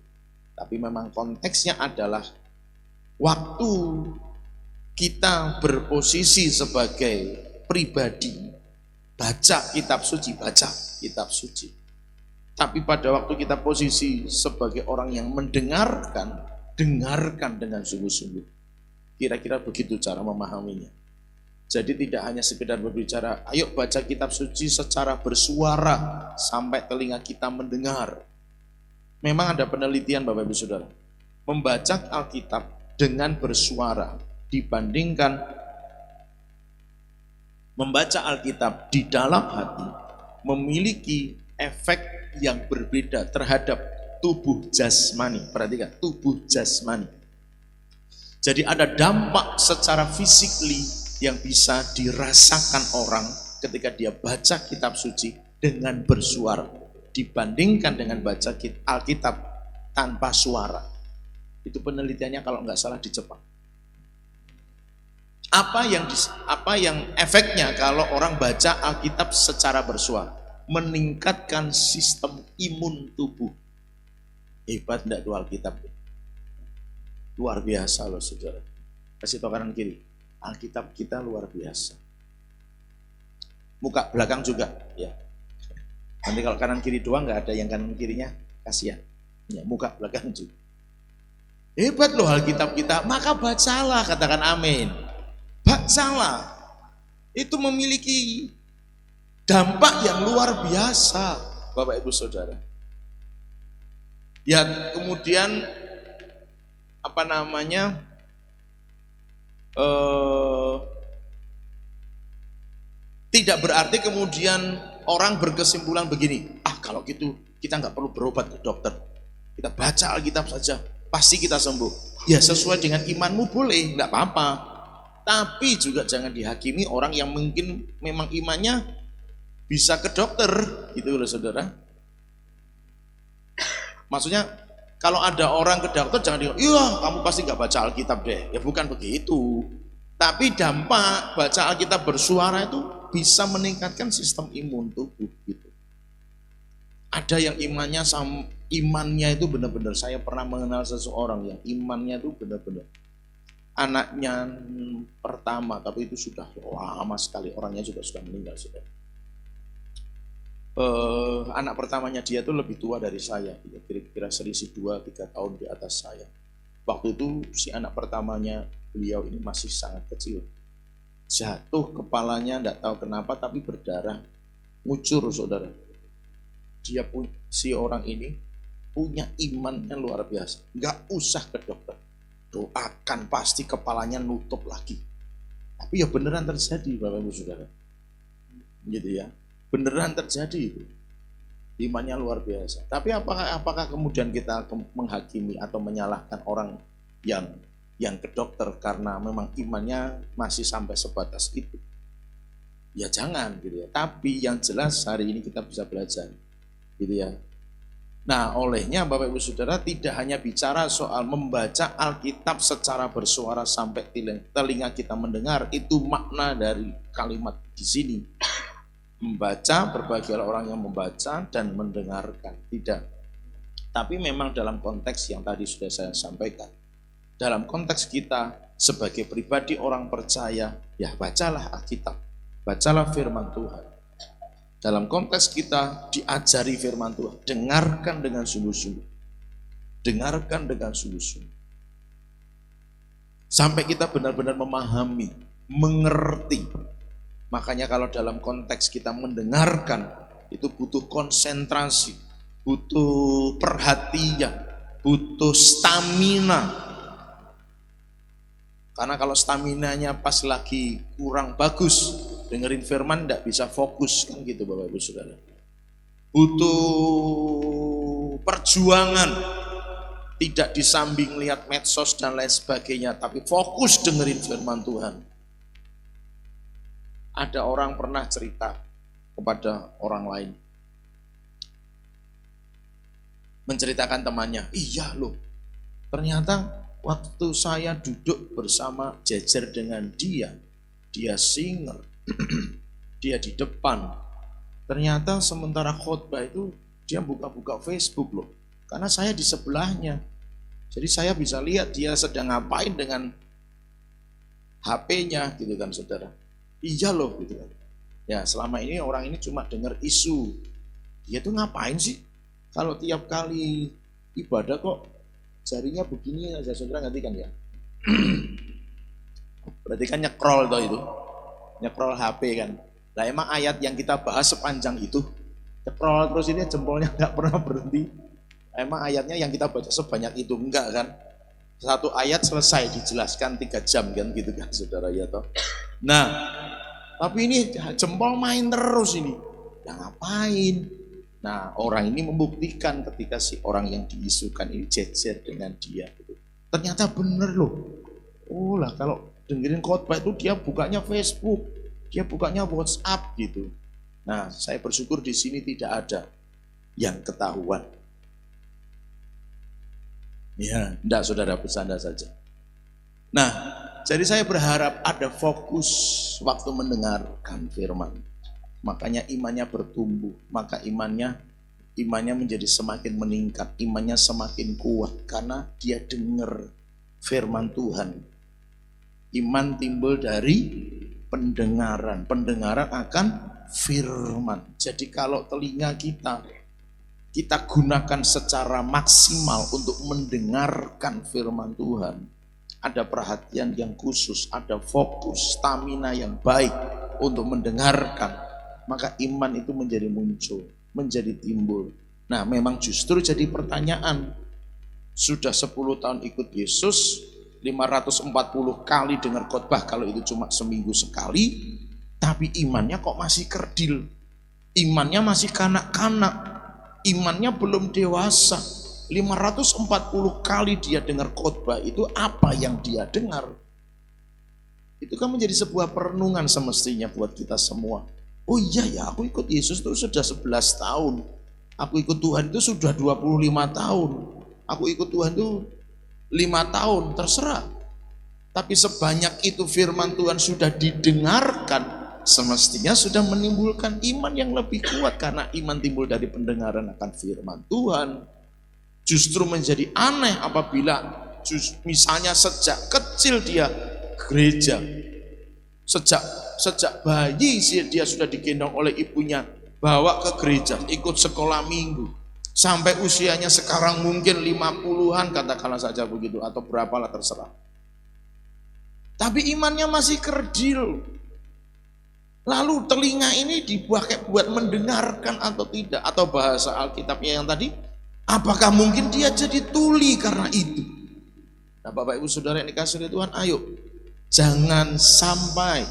Tapi memang konteksnya adalah waktu kita berposisi sebagai pribadi, baca kitab suci. Tapi pada waktu kita posisi sebagai orang yang mendengarkan, dengarkan dengan sungguh-sungguh. Kira-kira begitu cara memahaminya. Jadi tidak hanya sekedar berbicara, ayo baca kitab suci secara bersuara sampai telinga kita mendengar. Memang ada penelitian Bapak Ibu Saudara, membaca Alkitab dengan bersuara dibandingkan membaca Alkitab di dalam hati memiliki efek yang berbeda terhadap tubuh jasmani. Perhatikan, tubuh jasmani. Jadi ada dampak secara fisikly yang bisa dirasakan orang ketika dia baca kitab suci dengan bersuara dibandingkan dengan baca Alkitab tanpa suara. Itu penelitiannya kalau nggak salah di Jepang. Apa yang efeknya kalau orang baca Alkitab secara bersuara? Meningkatkan sistem imun tubuh. Hebat enggak tuh Alkitab? Luar biasa loh saudara. Kasih tau kanan kiri. Alkitab kita luar biasa. Muka belakang juga ya. Nanti kalau kanan kiri doang nggak ada yang kanan kirinya, kasihan. Ya, muka belakang juga. Hebat loh Alkitab kita. Maka bacalah, katakan amin. Bacalah. Itu memiliki dampak yang luar biasa, Bapak Ibu Saudara. Ya, kemudian tidak berarti kemudian orang berkesimpulan begini, kalau gitu kita nggak perlu berobat ke dokter, kita baca Alkitab saja pasti kita sembuh. Ya sesuai dengan imanmu boleh, nggak apa-apa, tapi juga jangan dihakimi orang yang mungkin memang imannya bisa ke dokter gitu loh saudara. Maksudnya kalau ada orang ke dokter jangan bilang, iya kamu pasti nggak baca Alkitab deh. Ya bukan begitu. Tapi dampak baca Alkitab bersuara itu bisa meningkatkan sistem imun tubuh gitu. Ada yang imannya itu benar-benar, saya pernah mengenal seseorang yang imannya itu benar-benar anaknya pertama, tapi itu sudah lama sekali, orangnya juga sudah meninggal sudah. Anak pertamanya dia tuh lebih tua dari saya, kira-kira selisih 2-3 tahun di atas saya. Waktu itu si anak pertamanya beliau ini masih sangat kecil, jatuh kepalanya tidak tahu kenapa tapi berdarah, ngucur saudara. Si orang ini punya imannya luar biasa, nggak usah ke dokter, doakan pasti kepalanya nutup lagi. Tapi ya beneran terjadi Bapak Ibu Saudara, gitu ya. Beneran terjadi itu. Imannya luar biasa. Tapi apakah kemudian kita menghakimi atau menyalahkan orang yang ke dokter karena memang imannya masih sampai sebatas itu? Ya jangan gitu ya. Tapi yang jelas hari ini kita bisa belajar gitu ya. Nah, olehnya Bapak Ibu Saudara tidak hanya bicara soal membaca Alkitab secara bersuara sampai telinga kita mendengar, itu makna dari kalimat di sini. Membaca, berbahagialah orang yang membaca dan mendengarkan, tidak. Tapi memang dalam konteks yang tadi sudah saya sampaikan, dalam konteks kita sebagai pribadi orang percaya, ya bacalah Alkitab, bacalah firman Tuhan. Dalam konteks kita diajari firman Tuhan, dengarkan dengan sungguh-sungguh, dengarkan dengan sungguh-sungguh, sampai kita benar-benar memahami, mengerti. Makanya kalau dalam konteks kita mendengarkan, itu butuh konsentrasi, butuh perhatian, butuh stamina. Karena kalau staminanya pas lagi kurang bagus, dengerin firman tidak bisa fokus, kan gitu Bapak Ibu Saudara. Butuh perjuangan, tidak disambi lihat medsos dan lain sebagainya, tapi fokus dengerin firman Tuhan. Ada orang pernah cerita kepada orang lain, menceritakan temannya, iya loh, ternyata waktu saya duduk bersama jejer dengan dia singer, dia di depan, ternyata sementara khotbah itu dia buka-buka Facebook loh, karena saya di sebelahnya, jadi saya bisa lihat dia sedang ngapain dengan HP-nya gitu kan saudara. Iya loh gitu kan. Ya selama ini orang ini cuma dengar isu. Dia tuh ngapain sih? Kalau tiap kali ibadah kok jarinya begini aja, saudara ngerti kan ya? Berarti kan nyekrol toh itu. Nyekrol HP kan. Lah emang ayat yang kita bahas sepanjang itu, nyekrol terus ini jempolnya nggak pernah berhenti. Emang ayatnya yang kita baca sebanyak itu enggak kan? Satu ayat selesai dijelaskan 3 jam kan gitu kan saudara ya toh. Nah, tapi ini jempol main terus ini. Ya ngapain? Nah, orang ini membuktikan ketika si orang yang diisukan ini jejer dengan dia. Ternyata bener loh. Oh lah, kalau dengerin khotbah itu dia bukanya Facebook, dia bukanya WhatsApp gitu. Nah, saya bersyukur di sini tidak ada yang ketahuan. Ya, enggak saudara, bercanda saja. Nah, jadi saya berharap ada fokus waktu mendengarkan firman. Makanya imannya bertumbuh, maka imannya menjadi semakin meningkat, imannya semakin kuat karena dia dengar firman Tuhan. Iman timbul dari pendengaran akan firman. Jadi kalau telinga kita gunakan secara maksimal untuk mendengarkan firman Tuhan, ada perhatian yang khusus, ada fokus, stamina yang baik untuk mendengarkan, maka iman itu menjadi muncul, menjadi timbul. Nah, memang justru jadi pertanyaan, sudah 10 tahun ikut Yesus, 540 kali dengar khotbah kalau itu cuma seminggu sekali, tapi imannya kok masih kerdil, imannya masih kanak-kanak, imannya belum dewasa. 540 kali dia dengar khotbah, itu apa yang dia dengar? Itu kan menjadi sebuah perenungan semestinya buat kita semua. Oh iya ya, aku ikut Yesus itu sudah 11 tahun. Aku ikut Tuhan itu sudah 25 tahun. Aku ikut Tuhan itu 5 tahun, terserah. Tapi sebanyak itu firman Tuhan sudah didengarkan, semestinya sudah menimbulkan iman yang lebih kuat. Karena iman timbul dari pendengaran akan firman Tuhan. Justru menjadi aneh apabila misalnya sejak kecil dia gereja, sejak bayi dia sudah digendong oleh ibunya, bawa ke gereja, ikut sekolah minggu, sampai usianya sekarang mungkin 50-an katakanlah saja begitu, atau berapalah terserah. Tapi imannya masih kerdil. Lalu telinga ini dipakai buat mendengarkan atau tidak? Atau bahasa Alkitabnya yang tadi, apakah mungkin dia jadi tuli karena itu? Nah, Bapak Ibu Saudara yang dikasihi Tuhan, ayo jangan sampai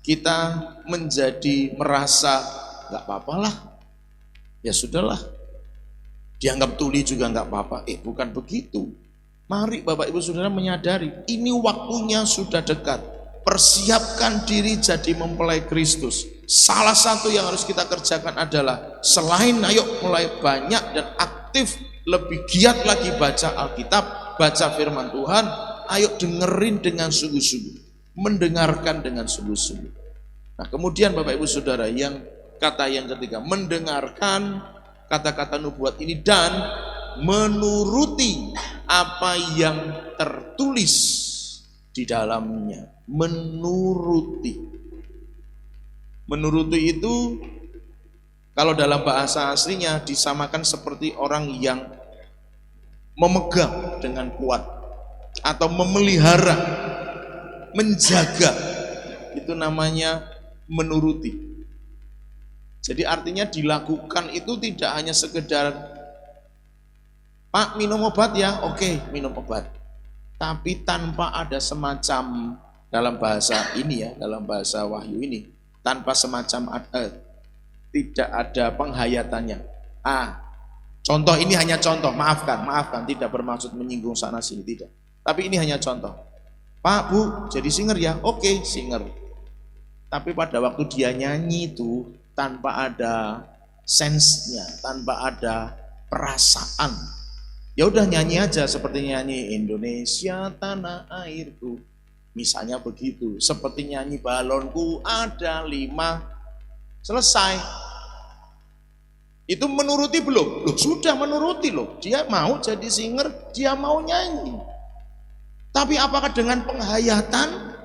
kita menjadi merasa gak apa-apalah, ya sudahlah, dianggap tuli juga gak apa-apa. Bukan begitu. Mari Bapak Ibu Saudara menyadari, ini waktunya sudah dekat. Persiapkan diri jadi mempelai Kristus. Salah satu yang harus kita kerjakan adalah, selain ayo mulai banyak dan aktif, lebih giat lagi baca Alkitab, baca firman Tuhan, ayo dengerin dengan sungguh-sungguh, mendengarkan dengan sungguh-sungguh. Nah, kemudian Bapak Ibu Saudara, kata yang ketiga, mendengarkan kata-kata nubuat ini dan menuruti apa yang tertulis di dalamnya. Menuruti itu kalau dalam bahasa aslinya disamakan seperti orang yang memegang dengan kuat atau memelihara, menjaga, itu namanya menuruti. Jadi artinya dilakukan itu tidak hanya sekedar, Pak minum obat ya, oke minum obat, tapi tanpa ada semacam, dalam bahasa ini ya, dalam bahasa Wahyu ini, tanpa semacam tidak ada penghayatannya. Contoh ini hanya contoh, maafkan, tidak bermaksud menyinggung sana sini, tidak. Tapi ini hanya contoh. Pak, Bu, jadi singer ya? Oke, singer. Tapi pada waktu dia nyanyi itu tanpa ada sense-nya, tanpa ada perasaan. Ya udah nyanyi aja seperti nyanyi Indonesia tanah airku. Misalnya begitu, seperti nyanyi balonku ada 5. Selesai. Itu menuruti belum? Loh, sudah menuruti loh. Dia mau jadi singer, dia mau nyanyi. Tapi apakah dengan penghayatan?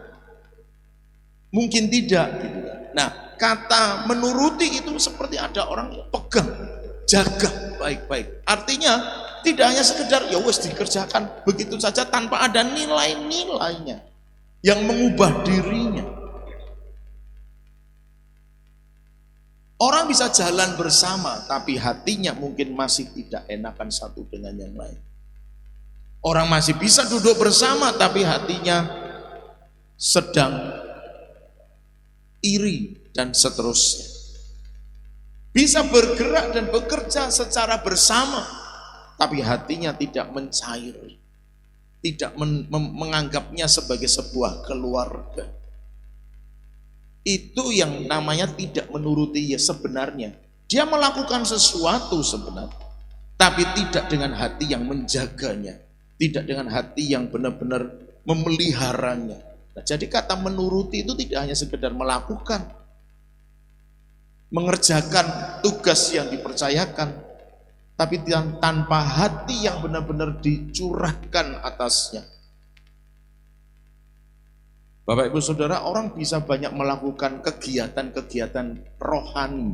Mungkin tidak gitu kan. Nah, kata menuruti itu seperti ada orang yang pegang, jaga baik-baik. Artinya tidak hanya sekedar ya wes dikerjakan begitu saja tanpa ada nilai-nilainya yang mengubah dirinya. Orang bisa jalan bersama tapi hatinya mungkin masih tidak enakan satu dengan yang lain. Orang masih bisa duduk bersama tapi hatinya sedang iri dan seterusnya. bisa bergerak dan bekerja secara bersama, tapi hatinya tidak mencair, tidak menganggapnya sebagai sebuah keluarga. Itu yang namanya tidak menuruti ya sebenarnya. Dia melakukan sesuatu sebenarnya, tapi tidak dengan hati yang menjaganya, tidak dengan hati yang benar-benar memeliharanya. Nah, jadi kata menuruti itu tidak hanya sekedar melakukan, mengerjakan tugas yang dipercayakan, tapi tanpa hati yang benar-benar dicurahkan atasnya. Bapak Ibu Saudara, orang bisa banyak melakukan kegiatan-kegiatan rohani,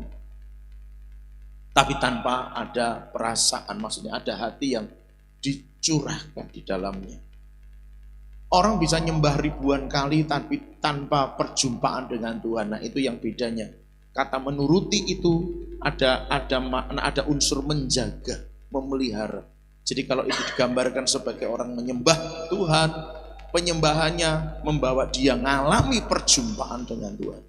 tapi tanpa ada perasaan, maksudnya ada hati yang dicurahkan di dalamnya. Orang bisa nyembah ribuan kali tapi tanpa perjumpaan dengan Tuhan. Nah, itu yang bedanya. Kata menuruti itu ada unsur menjaga, memelihara. Jadi kalau itu digambarkan sebagai orang menyembah Tuhan, penyembahannya membawa dia mengalami perjumpaan dengan Tuhan.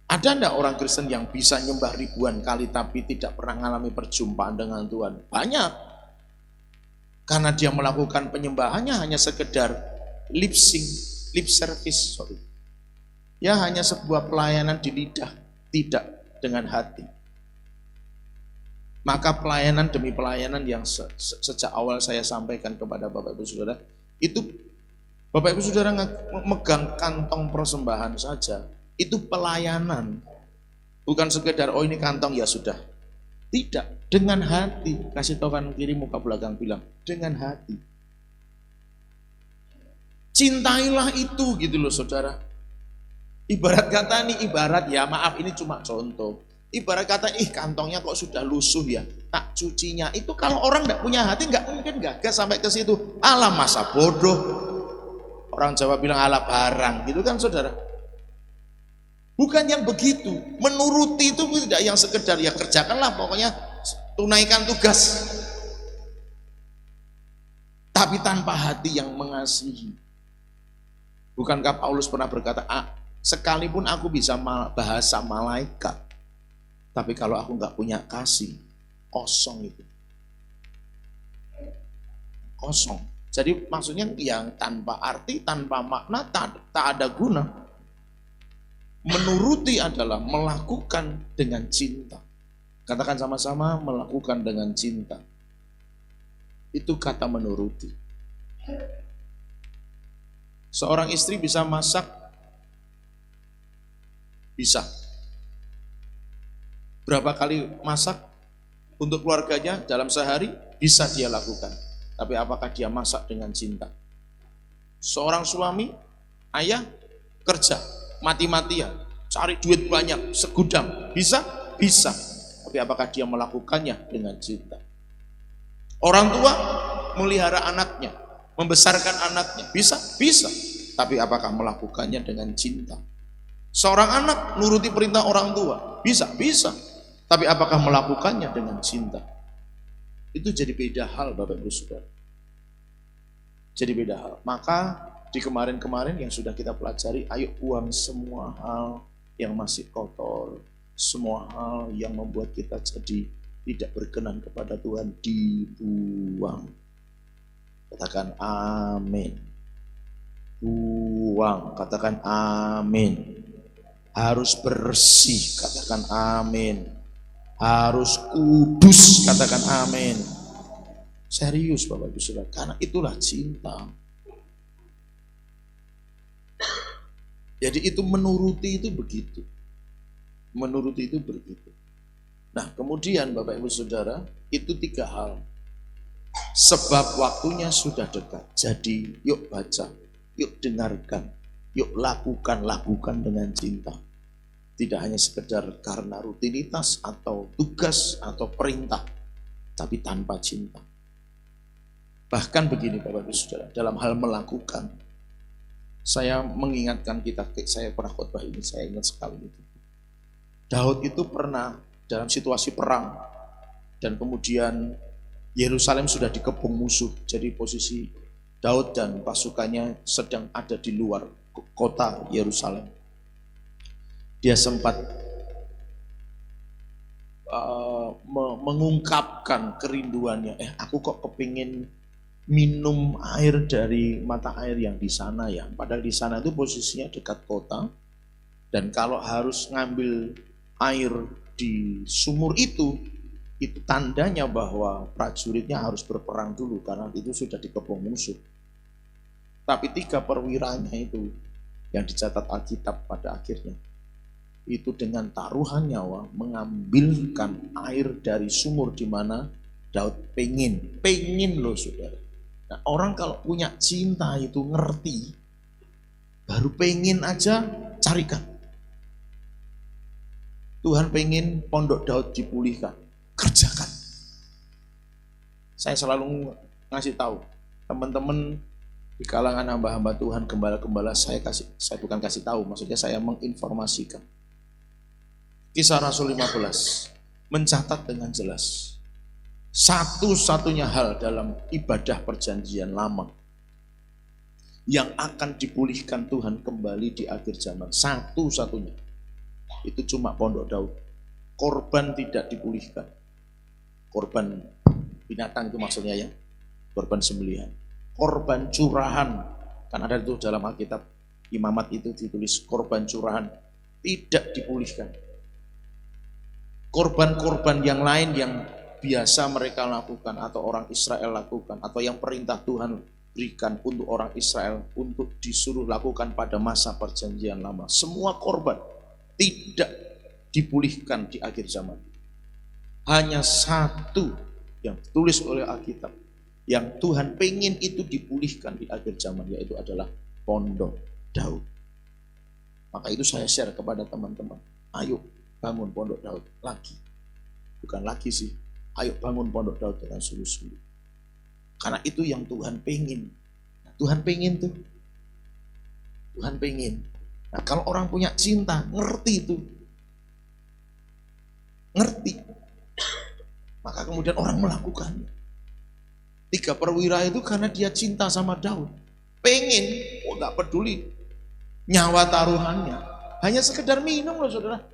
Ada enggak orang Kristen yang bisa nyembah ribuan kali tapi tidak pernah mengalami perjumpaan dengan Tuhan? Banyak. Karena dia melakukan penyembahannya hanya sekedar lip service. Ya hanya sebuah pelayanan di lidah, tidak dengan hati. Maka pelayanan demi pelayanan yang sejak awal saya sampaikan kepada Bapak Ibu Saudara, itu Bapak Ibu Saudara megang kantong persembahan saja, itu pelayanan. Bukan sekedar oh ini kantong ya sudah. Tidak, dengan hati. Kasih tahu kanan kiri muka belakang bilang, dengan hati. Cintailah itu gitu loh Saudara. Ibarat kata nih, ibarat ya maaf ini cuma contoh. Ibarat kata kantongnya kok sudah lusuh ya, tak cucinya. Itu kalau orang enggak punya hati enggak mungkin gagas sampai ke situ. Alah masa bodoh. Orang Jawa bilang alah barang gitu kan Saudara. Bukan yang begitu. Menuruti itu tidak yang sekedar ya kerjakanlah pokoknya tunaikan tugas. Tapi tanpa hati yang mengasihi. Bukankah Paulus pernah berkata, sekalipun aku bisa bahasa malaikat, tapi kalau aku nggak punya kasih, kosong itu. Kosong. Jadi maksudnya yang tanpa arti, tanpa makna, tak ada guna. Menuruti adalah melakukan dengan cinta. Katakan sama-sama, melakukan dengan cinta. Itu kata menuruti. Seorang istri bisa masak? Bisa. Berapa kali masak untuk keluarganya dalam sehari? Bisa dia lakukan. Tapi apakah dia masak dengan cinta? Seorang suami, ayah, kerja, mati-matian, cari duit banyak, segudang. Bisa? Bisa. Tapi apakah dia melakukannya dengan cinta? Orang tua melihara anaknya, membesarkan anaknya. Bisa? Bisa. Tapi apakah melakukannya dengan cinta? Seorang anak nuruti perintah orang tua. Bisa? Bisa. Tapi apakah melakukannya dengan cinta? Itu jadi beda hal Bapak Ibu Saudara. Jadi beda hal. Maka di kemarin-kemarin yang sudah kita pelajari, ayo buang semua hal yang masih kotor, semua hal yang membuat kita jadi tidak berkenan kepada Tuhan, dibuang. Katakan amin. Buang, katakan amin. Harus bersih, katakan amin. Harus kudus, katakan amin. Serius Bapak Ibu Saudara, karena itulah cinta. Jadi itu menuruti itu begitu. Menuruti itu begitu. Nah kemudian Bapak Ibu Saudara, itu 3 hal. Sebab waktunya sudah dekat. Jadi yuk baca, yuk dengarkan, yuk lakukan dengan cinta. Tidak hanya sekedar karena rutinitas atau tugas atau perintah, tapi tanpa cinta. Bahkan begini Bapak Ibu Saudara, dalam hal melakukan, saya mengingatkan kita, saya pernah khotbah ini, saya ingat sekali itu. Daud itu pernah dalam situasi perang, dan kemudian Yerusalem sudah dikepung musuh, jadi posisi Daud dan pasukannya sedang ada di luar kota Yerusalem. Dia sempat mengungkapkan kerinduannya. Aku kok kepingin minum air dari mata air yang di sana ya. Padahal di sana itu posisinya dekat kota. Dan kalau harus ngambil air di sumur itu tandanya bahwa prajuritnya harus berperang dulu karena itu sudah dikepung musuh. Tapi 3 perwiranya itu yang dicatat Alkitab pada akhirnya itu dengan taruhan nyawa mengambilkan air dari sumur di mana Daud pengen loh saudara. Nah, orang kalau punya cinta itu ngerti, baru pengen aja carikan. Tuhan pengen pondok Daud dipulihkan, kerjakan. Saya selalu ngasih tahu teman-teman di kalangan hamba-hamba Tuhan, gembala-gembala, saya bukan kasih tahu, maksudnya saya menginformasikan. Kisah Rasul 15 mencatat dengan jelas satu-satunya hal dalam ibadah perjanjian lama yang akan dipulihkan Tuhan kembali di akhir zaman, satu-satunya itu cuma pondok Daud. Korban tidak dipulihkan, korban binatang itu maksudnya ya, korban sembelihan, korban curahan, kan ada itu dalam Alkitab Imamat itu ditulis korban curahan tidak dipulihkan. Korban-korban yang lain yang biasa mereka lakukan atau orang Israel lakukan atau yang perintah Tuhan berikan untuk orang Israel untuk disuruh lakukan pada masa perjanjian lama, semua korban tidak dipulihkan di akhir zaman. Hanya satu yang ditulis oleh Alkitab yang Tuhan pengen itu dipulihkan di akhir zaman, yaitu adalah pondok Daud. Maka itu saya share kepada teman-teman, ayo bangun pondok Daud lagi. Bukan lagi sih, ayo bangun pondok Daud dengan sungguh-sungguh. Karena itu yang Tuhan pengen. Tuhan pengen tuh. Tuhan pengen. Nah, kalau orang punya cinta, ngerti itu. Ngerti. Maka kemudian orang melakukannya. 3 perwira itu karena dia cinta sama Daud. Pengen, gak peduli nyawa taruhannya. Hanya sekedar minum loh saudara.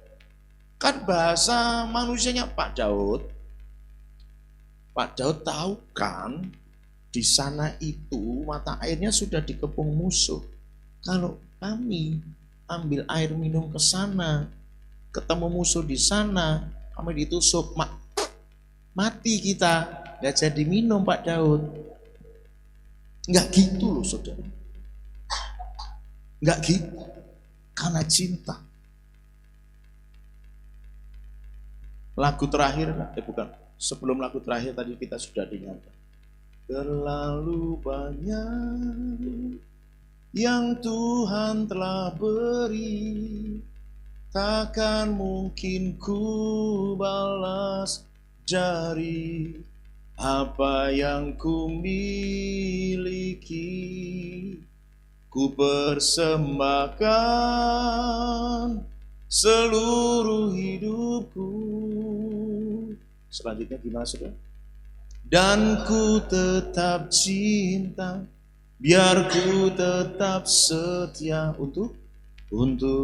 Kan bahasa manusianya Pak Daud tahu kan di sana itu mata airnya sudah dikepung musuh. Kalau kami ambil air minum ke sana, ketemu musuh di sana, kami ditusuk, mati kita, nggak jadi minum Pak Daud. Nggak gitu loh saudara. Nggak gitu, karena cinta. Lagu terakhir, sebelum lagu terakhir tadi kita sudah dengarkan. Terlalu banyak yang Tuhan telah beri, takkan mungkin ku balas dari apa yang ku miliki. Ku persembahkan seluruh hidupku. Selanjutnya gimana saudara? Dan ku tetap cinta, biar ku tetap setia untuk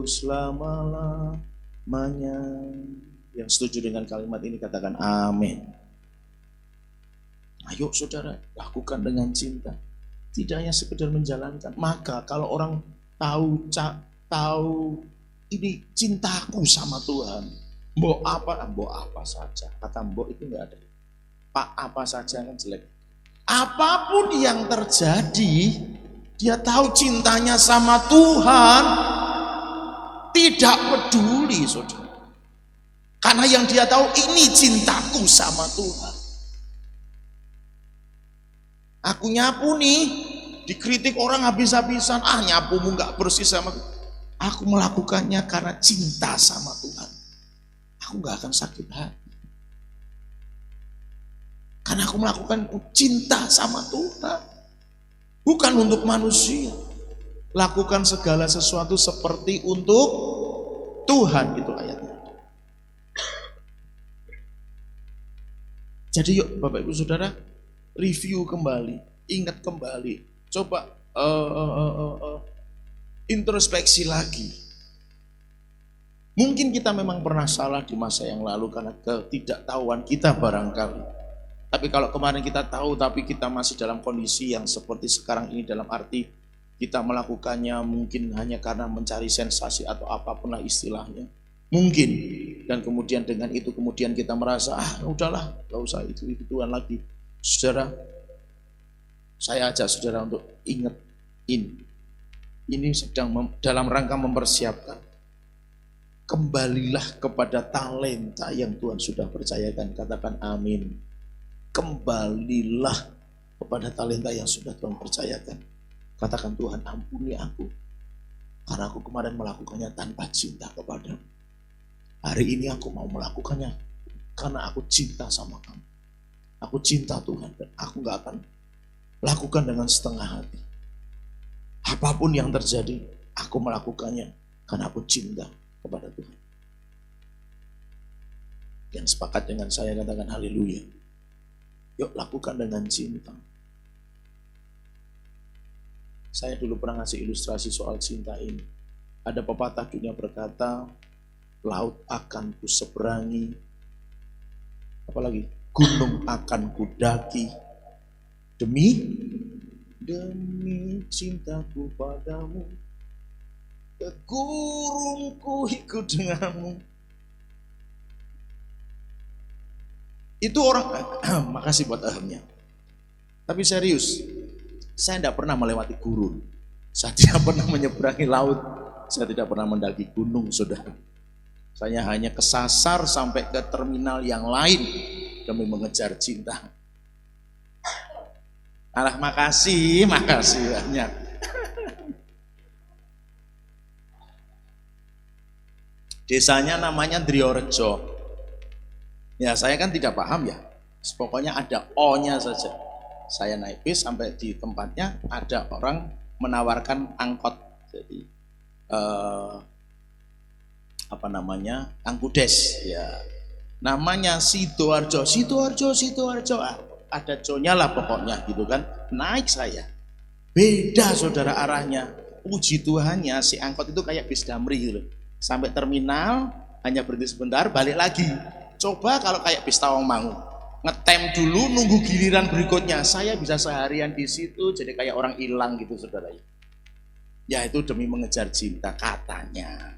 selama-lamanya. Yang setuju dengan kalimat ini katakan amin. Ayo saudara, lakukan dengan cinta. Tidak hanya sekedar menjalankan. Maka kalau orang tahu ini cintaku sama Tuhan, mbok apa saja. Kata mbok itu enggak ada. Pak apa saja kan jelek. Apapun yang terjadi, dia tahu cintanya sama Tuhan, tidak peduli saudara. Karena yang dia tahu ini cintaku sama Tuhan. Aku nyapu nih, dikritik orang habis-habisan, nyapumu nggak bersih sama aku melakukannya karena cinta sama Tuhan. Aku nggak akan sakit hati. Karena aku melakukan cinta sama Tuhan. Bukan untuk manusia. Lakukan segala sesuatu seperti untuk Tuhan, itu ayatnya. Jadi yuk Bapak Ibu Saudara, review kembali, ingat kembali. Coba introspeksi lagi. Mungkin kita memang pernah salah di masa yang lalu karena ketidaktahuan kita barangkali. Tapi kalau kemarin kita tahu tapi kita masih dalam kondisi yang seperti sekarang ini, dalam arti kita melakukannya mungkin hanya karena mencari sensasi atau apapun lah istilahnya. Mungkin. Dan kemudian dengan itu kemudian kita merasa, udahlah, gak usah itu Tuhan lagi. Saudara, saya ajak saudara untuk ingat ini sedang dalam rangka mempersiapkan. Kembalilah kepada talenta yang Tuhan sudah percayakan. Katakan amin. Kembalilah kepada talenta yang sudah Tuhan percayakan. Katakan, Tuhan ampuni aku, karena aku kemarin melakukannya tanpa cinta kepadamu. Hari ini aku mau melakukannya karena aku cinta sama kamu. Aku cinta Tuhan dan aku gak akan lakukan dengan setengah hati. Apapun yang terjadi, aku melakukannya karena aku cinta kepada Tuhan. Yang sepakat dengan saya katakan haleluya. Yuk lakukan dengan cinta. Saya dulu pernah ngasih ilustrasi soal cinta ini. Ada pepatah dunia berkata, laut akan kuseberangi, apalagi gunung akan kudaki, demi cintaku padamu, ke gurungku ikut denganmu. Itu orang, makasih buat ahamnya. Tapi serius, saya tidak pernah melewati gurun, saya tidak pernah menyeberangi laut, saya tidak pernah mendaki gunung, saudara. Saya hanya kesasar sampai ke terminal yang lain demi mengejar cinta. Alah, makasih banyak. Desanya namanya Driorejo. Ya, saya kan tidak paham ya. Pokoknya ada O-nya saja. Saya naik bis sampai di tempatnya, ada orang menawarkan angkot. Jadi Angkudes ya. Namanya Sidoarjo. Ada Jo-nya lah pokoknya gitu kan. Naik saya. Beda saudara arahnya. Puji Tuhannya si angkot itu kayak bis Damri gitu. Sampai terminal hanya berhenti sebentar, balik lagi. Coba kalau kayak bis Tawangmangu, ngetem dulu nunggu giliran berikutnya. Saya bisa seharian di situ jadi kayak orang hilang gitu saudara. Ya itu demi mengejar cinta katanya.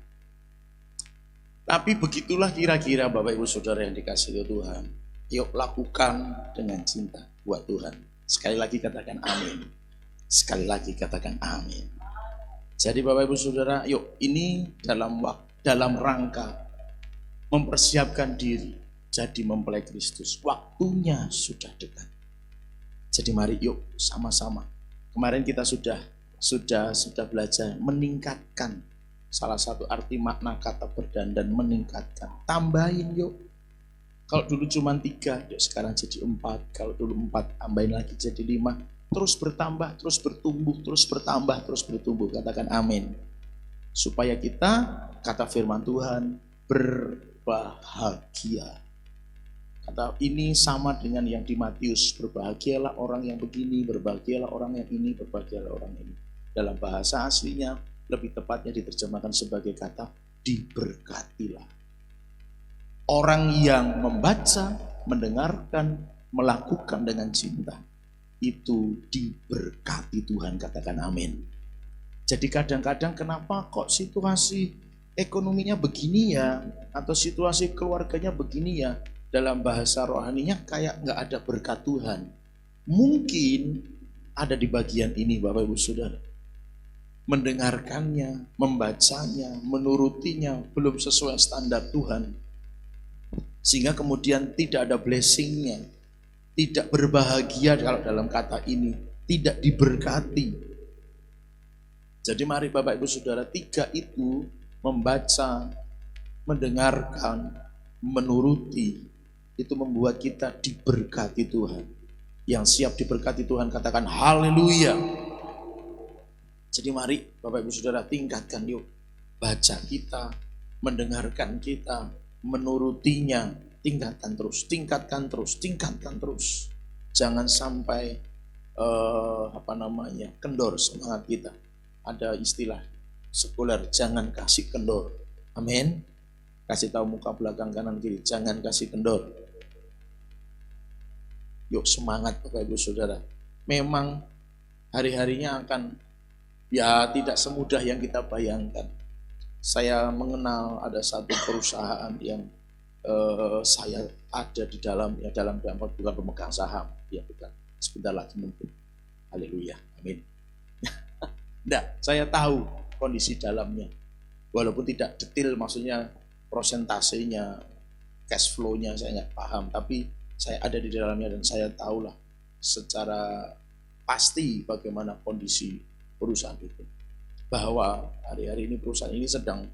Tapi begitulah kira-kira Bapak Ibu Saudara yang dikasihi Tuhan. Yuk lakukan dengan cinta buat Tuhan. Sekali lagi katakan amin. Sekali lagi katakan amin. Jadi Bapak Ibu Saudara, yuk ini dalam rangka mempersiapkan diri jadi mempelai Kristus. Waktunya sudah dekat. Jadi mari yuk sama-sama. Kemarin kita sudah belajar meningkatkan. Salah satu arti makna kata berdandan meningkatkan. Tambahin yuk. Kalau dulu cuma 3, yuk sekarang jadi 4. Kalau dulu 4, tambahin lagi jadi 5. Terus bertambah, terus bertumbuh, terus bertambah, terus bertumbuh. Katakan amin. Supaya kita, kata firman Tuhan, berbahagia. Kata ini sama dengan yang di Matius. Berbahagialah orang yang begini, berbahagialah orang yang ini, berbahagialah orang ini. Dalam bahasa aslinya, lebih tepatnya diterjemahkan sebagai kata diberkatilah. Orang yang membaca, mendengarkan, melakukan dengan cinta, itu diberkati Tuhan, katakan amin. Jadi kadang-kadang kenapa kok situasi ekonominya begini ya, atau situasi keluarganya begini ya, dalam bahasa rohaninya kayak nggak ada berkat Tuhan. Mungkin ada di bagian ini Bapak Ibu Saudara. Mendengarkannya, membacanya, menurutinya belum sesuai standar Tuhan. Sehingga kemudian tidak ada blessingnya, tidak berbahagia kalau dalam kata ini, tidak diberkati. Jadi mari Bapak Ibu Saudara, 3 itu membaca, mendengarkan, menuruti, itu membuat kita diberkati Tuhan. Yang siap diberkati Tuhan katakan haleluya. Jadi mari Bapak Ibu Saudara tingkatkan yuk. Baca kita, mendengarkan kita, menurutinya, tingkatkan terus. Jangan sampai kendor semangat kita. Ada istilah sekuler, jangan kasih kendor. Amin. Kasih tahu muka belakang kanan kiri, jangan kasih kendor. Yuk semangat Bapak Ibu Saudara. Memang hari-harinya akan ya tidak semudah yang kita bayangkan. Saya mengenal ada satu perusahaan yang saya ada di dalamnya, dalam bukan pemegang saham, ya bukan. Sebentar lagi mungkin. Haleluya, amin. Nah, saya tahu kondisi dalamnya. Walaupun tidak detail, maksudnya prosentasenya, cash flow-nya saya nggak paham, tapi saya ada di dalamnya dan saya tahulah secara pasti bagaimana kondisi perusahaan itu. Bahwa hari-hari ini perusahaan ini sedang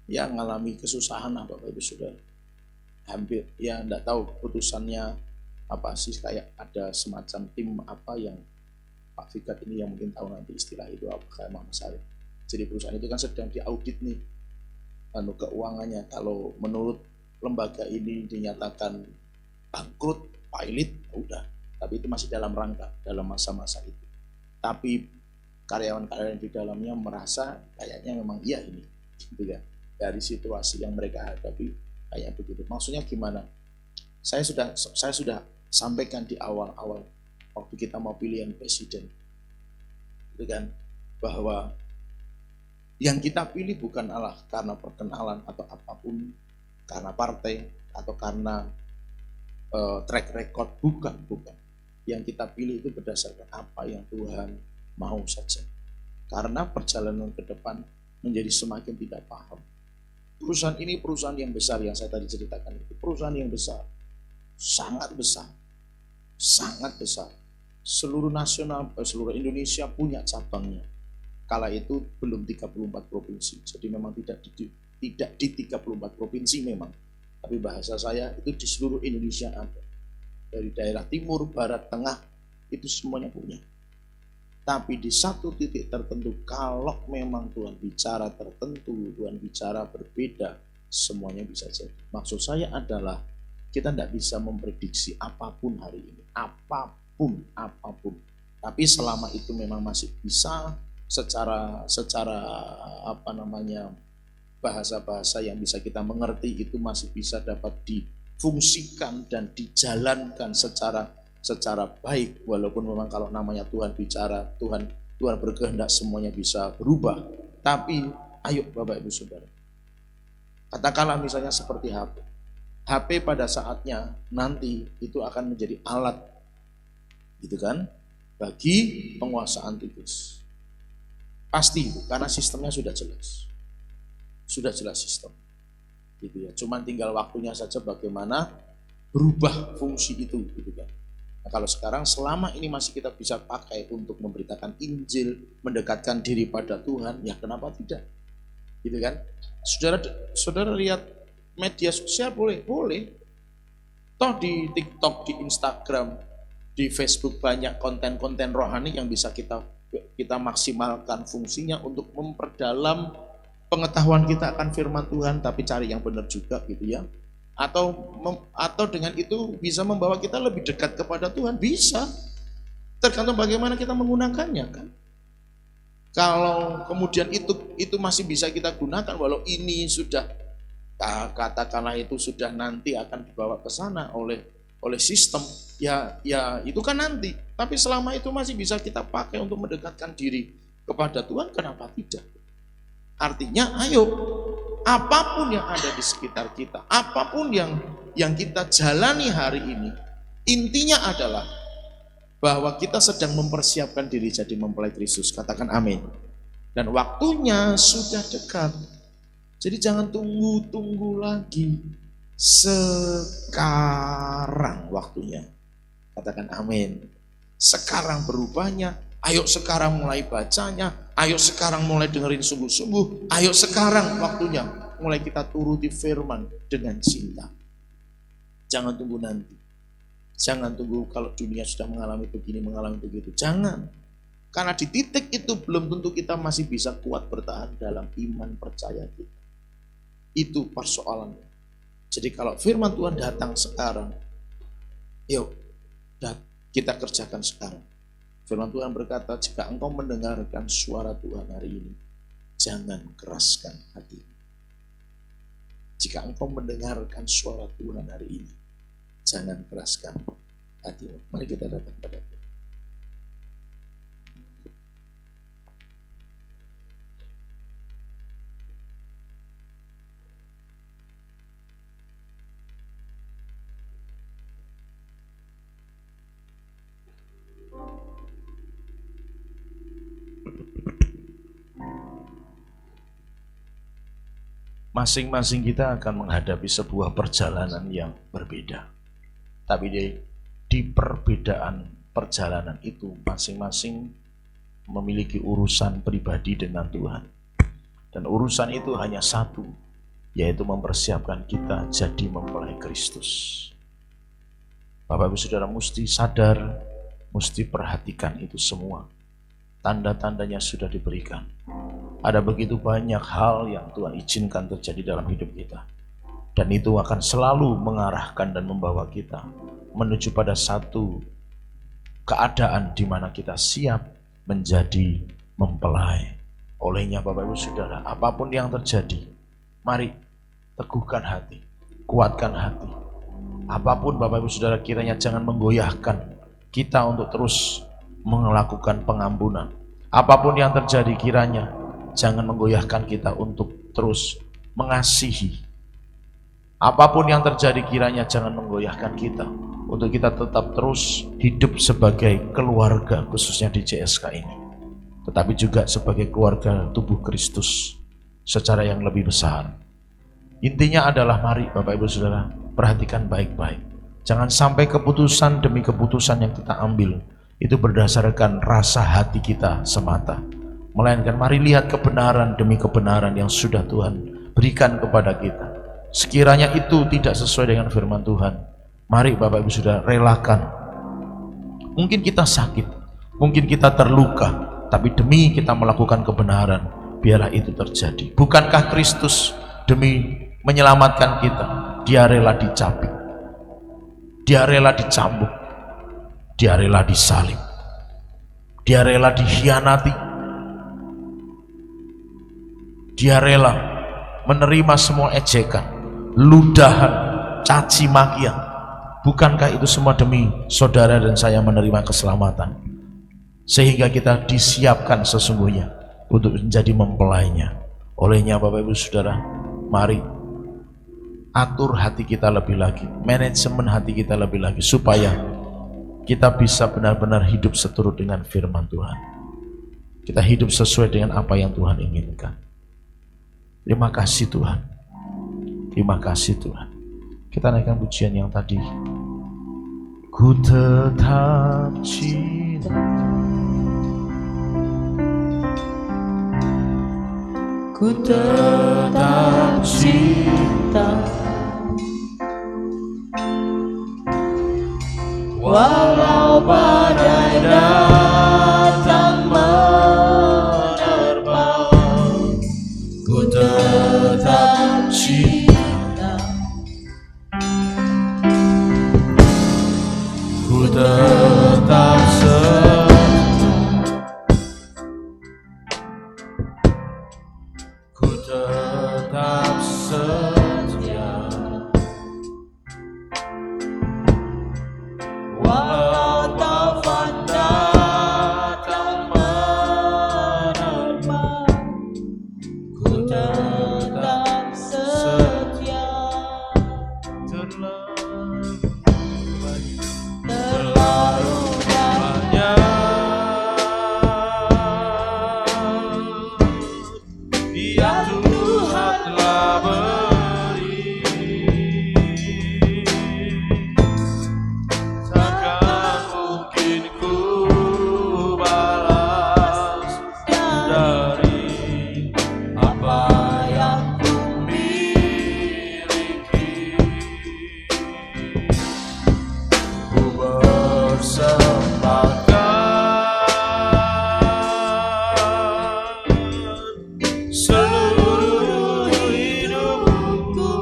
ya mengalami kesusahan Bapak Ibu Saudara. Hampir ya enggak tahu putusannya apa sih, kayak ada semacam tim apa yang Pak Fikat ini yang mungkin tahu nanti istilah itu apa, kayak Mama saya. Jadi perusahaan itu kan sedang diaudit nih keuangannya. Kalau menurut lembaga ini dinyatakan bangkrut, pilot, udah. Tapi itu masih dalam rangka, dalam masa-masa itu. Tapi karyawan-karyawan di dalamnya merasa kayaknya memang iya ini, gitu kan. Dari situasi yang mereka hadapi kayak begitu. Maksudnya gimana? Saya sudah sampaikan di awal-awal waktu kita mau pilihan presiden, gitu kan, bahwa yang kita pilih bukan Allah karena perkenalan atau apapun, karena partai atau karena track record, bukan. Yang kita pilih itu berdasarkan apa yang Tuhan mau saja. Karena perjalanan ke depan menjadi semakin tidak paham. Perusahaan ini perusahaan yang besar yang saya tadi ceritakan itu. Perusahaan yang besar. Sangat besar. Seluruh Indonesia punya cabangnya. Kala itu belum 34 provinsi. Jadi memang tidak di 34 provinsi memang. Tapi bahasa saya itu di seluruh Indonesia ada. Dari daerah timur, barat, tengah, itu semuanya punya. Tapi di satu titik tertentu, kalau memang Tuhan bicara tertentu, Tuhan bicara berbeda, semuanya bisa jadi. Maksud saya adalah kita tidak bisa memprediksi apapun hari ini, apapun. Tapi selama itu memang masih bisa secara bahasa-bahasa yang bisa kita mengerti, itu masih bisa dapat difungsikan dan dijalankan secara baik. Walaupun memang kalau namanya Tuhan bicara, Tuhan berkehendak semuanya bisa berubah. Tapi ayo Bapak Ibu Saudara, katakanlah misalnya seperti HP pada saatnya nanti itu akan menjadi alat, gitu kan, bagi penguasa antikus. Pasti itu, karena sistemnya sudah jelas sistem, gitu ya. Cuman tinggal waktunya saja bagaimana berubah fungsi itu, gitu kan. Nah, kalau sekarang selama ini masih kita bisa pakai untuk memberitakan Injil, mendekatkan diri pada Tuhan, ya kenapa tidak? Gitu kan? Saudara lihat media sosial boleh. Toh di TikTok, di Instagram, di Facebook banyak konten-konten rohani yang bisa kita maksimalkan fungsinya untuk memperdalam pengetahuan kita akan firman Tuhan, tapi cari yang benar juga, gitu ya. Atau dengan itu bisa membawa kita lebih dekat kepada Tuhan, bisa. Tergantung bagaimana kita menggunakannya kan. Kalau kemudian itu masih bisa kita gunakan, walau ini sudah katakanlah itu sudah nanti akan dibawa ke sana oleh sistem, ya itu kan nanti. Tapi selama itu masih bisa kita pakai untuk mendekatkan diri kepada Tuhan, kenapa tidak? Artinya ayo, apapun yang ada di sekitar kita, apapun yang kita jalani hari ini, intinya adalah bahwa kita sedang mempersiapkan diri jadi mempelai Kristus. Katakan amin. Dan waktunya sudah dekat. Jadi jangan tunggu lagi. Sekarang waktunya. Katakan amin. Sekarang berubahnya. Ayo sekarang mulai bacanya. Ayo sekarang mulai dengerin sungguh-sungguh. Ayo sekarang waktunya mulai kita turuti firman dengan cinta. Jangan tunggu nanti. Jangan tunggu kalau dunia sudah mengalami begini, mengalami begitu. Jangan. Karena di titik itu belum tentu kita masih bisa kuat bertahan dalam iman percaya kita. Itu persoalannya. Jadi kalau firman Tuhan datang sekarang, yuk kita kerjakan sekarang. Firman Tuhan berkata, jika engkau mendengarkan suara Tuhan hari ini, jangan keraskan hati. Jika engkau mendengarkan suara Tuhan hari ini, jangan keraskan hatimu. Mari kita datang pada Tuhan. Masing-masing kita akan menghadapi sebuah perjalanan yang berbeda. Tapi di perbedaan perjalanan itu masing-masing memiliki urusan pribadi dengan Tuhan. Dan urusan itu hanya satu, yaitu mempersiapkan kita jadi mempelai Kristus. Bapak Ibu Saudara mesti sadar, mesti perhatikan itu semua. Tanda-tandanya sudah diberikan. Ada begitu banyak hal yang Tuhan izinkan terjadi dalam hidup kita. Dan itu akan selalu mengarahkan dan membawa kita menuju pada satu keadaan di mana kita siap menjadi mempelai. Olehnya Bapak Ibu Saudara, apapun yang terjadi, mari teguhkan hati, kuatkan hati. Apapun Bapak Ibu Saudara, kiranya jangan menggoyahkan kita untuk terus melakukan pengampunan. Apapun yang terjadi, kiranya jangan menggoyahkan kita untuk terus mengasihi. Apapun yang terjadi, kiranya jangan menggoyahkan kita untuk kita tetap terus hidup sebagai keluarga, khususnya di CSK ini, tetapi juga sebagai keluarga tubuh Kristus secara yang lebih besar. Intinya adalah mari Bapak Ibu Saudara perhatikan baik-baik. Jangan sampai keputusan demi keputusan yang kita ambil itu berdasarkan rasa hati kita semata, melainkan mari lihat kebenaran demi kebenaran yang sudah Tuhan berikan kepada kita. Sekiranya itu tidak sesuai dengan firman Tuhan, mari Bapak Ibu Saudara relakan. Mungkin kita sakit, mungkin kita terluka, tapi demi kita melakukan kebenaran, biarlah itu terjadi. Bukankah Kristus demi menyelamatkan kita, dia rela dicapik, dia rela dicambuk, dia rela disalib, dia rela dikhianati, dia rela menerima semua ejekan, ludahan, caci makian. Bukankah itu semua demi saudara dan saya menerima keselamatan, sehingga kita disiapkan sesungguhnya untuk menjadi mempelainya. Olehnya Bapak Ibu Saudara, mari atur hati kita lebih lagi, manajemen hati kita lebih lagi, supaya kita bisa benar-benar hidup seturut dengan firman Tuhan. Kita hidup sesuai dengan apa yang Tuhan inginkan. Terima kasih Tuhan. Terima kasih Tuhan. Kita naikkan pujian yang tadi. Ku tetap cinta, ku tetap cinta, walau badai datang menerpa, ku tetap cinta, ku tetap setia, ku tetap setia, walau taufan datang menerpa, ku tetap setia. Terlalu banyak yang Tuhan telah beri, takkan mungkin ku balas dari apa yang ku miliki. Ku bersembahkan seluruh hidupku.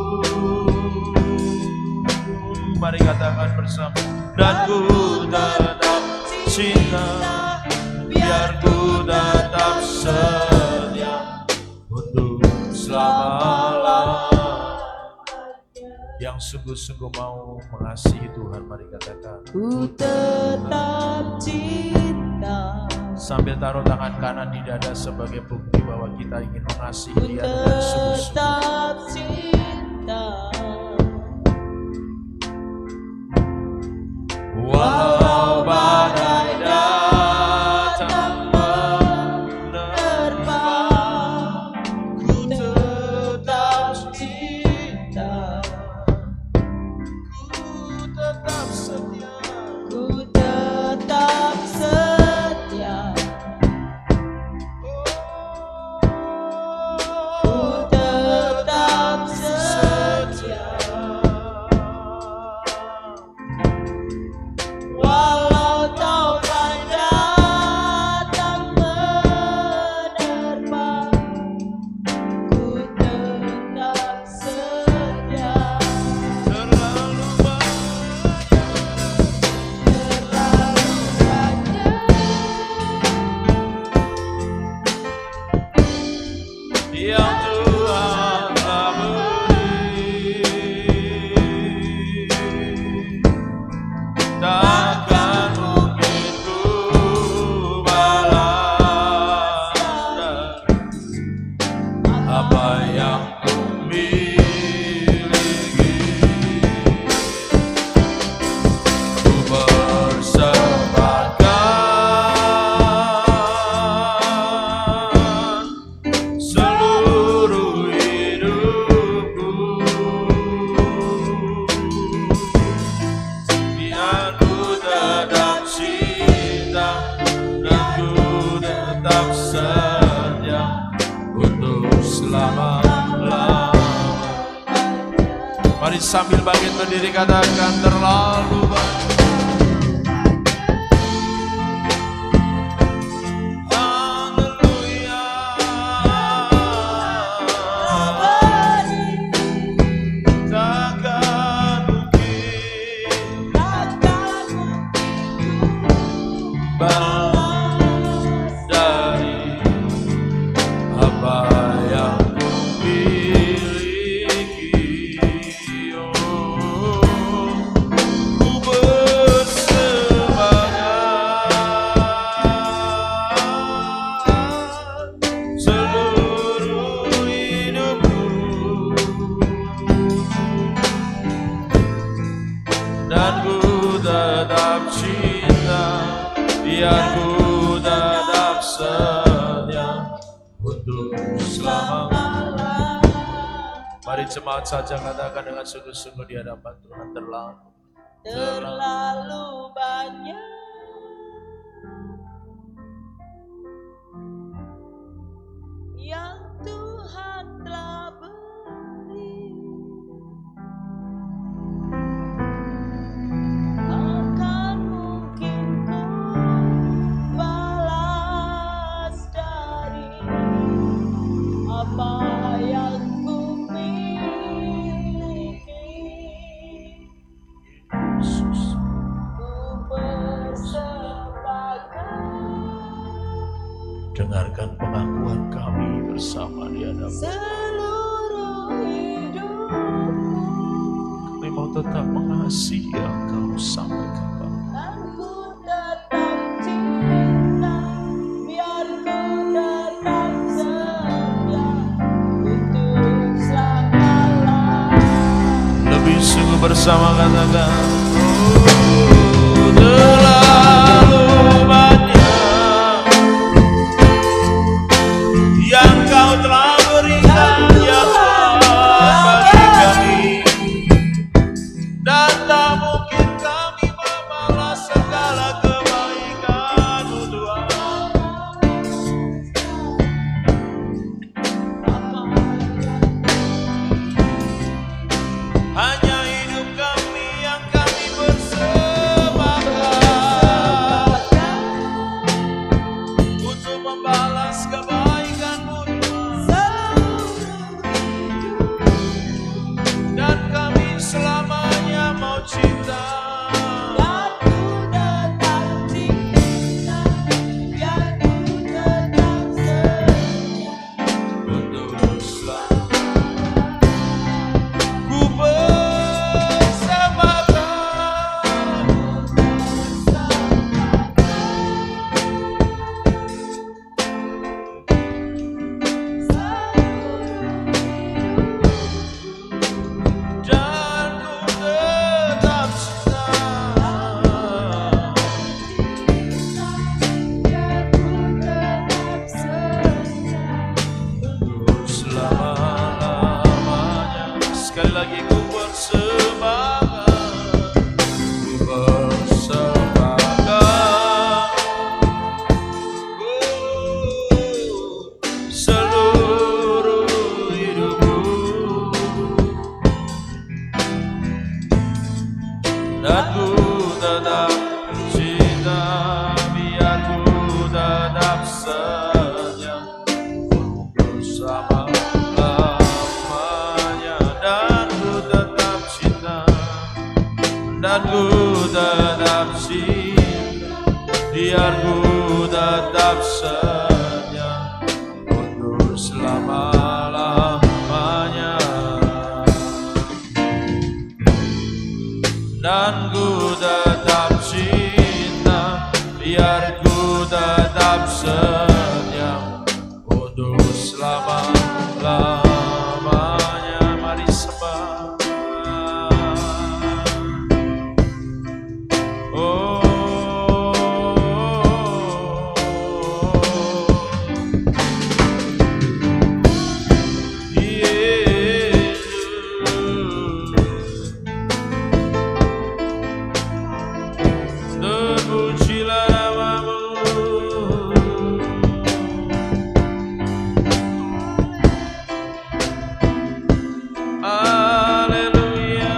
Mari katakan bersama. Dan ku tetap cinta, biar ku tetap setia untuk selama-lamanya. yang sungguh-sungguh mau mengasihi Tuhan, mari katakan. Ku tetap cinta. Sambil taruh tangan kanan di dada sebagai bukti bahwa kita ingin mengasihi Ku Dia dengan sungguh-sungguh. tetap cinta. Walau badai datang menerpa, ku tetap cinta. Ku tetap setia. Ku tetap setia. Ku tetap setia. Walau taufan datang menerpa, ku tetap setia. Terlalu yang Tuhan telah beri, takkan mungkin ku balas apa yang ku miliki. Ku persembahkan seluruh hidupku, biar ku tetap cinta dan ku tetap setia untuk selama-lamanya. Mari sambil bangkit berdiri katakan, terlalu banyak. Haleluya. Takkan mungkin balas dari apa yang ku miliki. Oh, ku persembahkan seluruh hidupku, dan ku tetap cinta, biar ku tetap setia untuk selama-lamanya. Mari jemaat saja katakan dengan sungguh-sungguh di hadapan Tuhan, Terlalu banyak yang Tuhan telah beri, akan mungkin ku balas dari apa yang ku miliki. Yesus. Ku persembahkan Dengarkan pengakuan kami bersama di hadapan. seluruh hidupku, Kami mau tetap mengasihi Engkau sampai kapan. dan ku tetap cinta, biar ku tetap setia untuk selama-lamanya. Lebih sungguh bersama katakan, oh, terlalu banyak yang Kau telah berikan ya Tuhan bagi kami, dan tak mungkin kami membalas segala kebaikan-Mu Tuhan. Hanya hidup kami yang kami persembahkan untuk membalas kebaikan-Mu Tuhan, dan kami selamanya mau cinta Dan ku tetap cinta, biar ku tetap setia untuk selama-lamanya. Dan ku tetap cinta, biar ku tetap setia untuk selama-lamanya. Mari sembah. Oh, terpujilah namamu. Haleluya.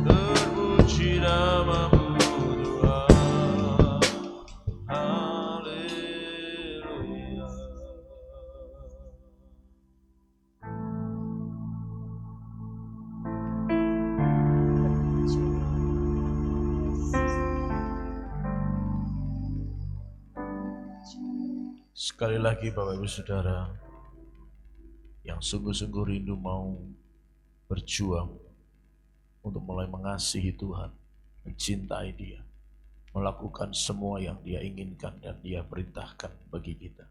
Terpuji namamu Tuhan. Haleluya. Sekali lagi Bapak Ibu Saudara yang sungguh-sungguh rindu mau berjuang untuk mulai mengasihi Tuhan, mencintai Dia, melakukan semua yang Dia inginkan dan Dia perintahkan bagi kita.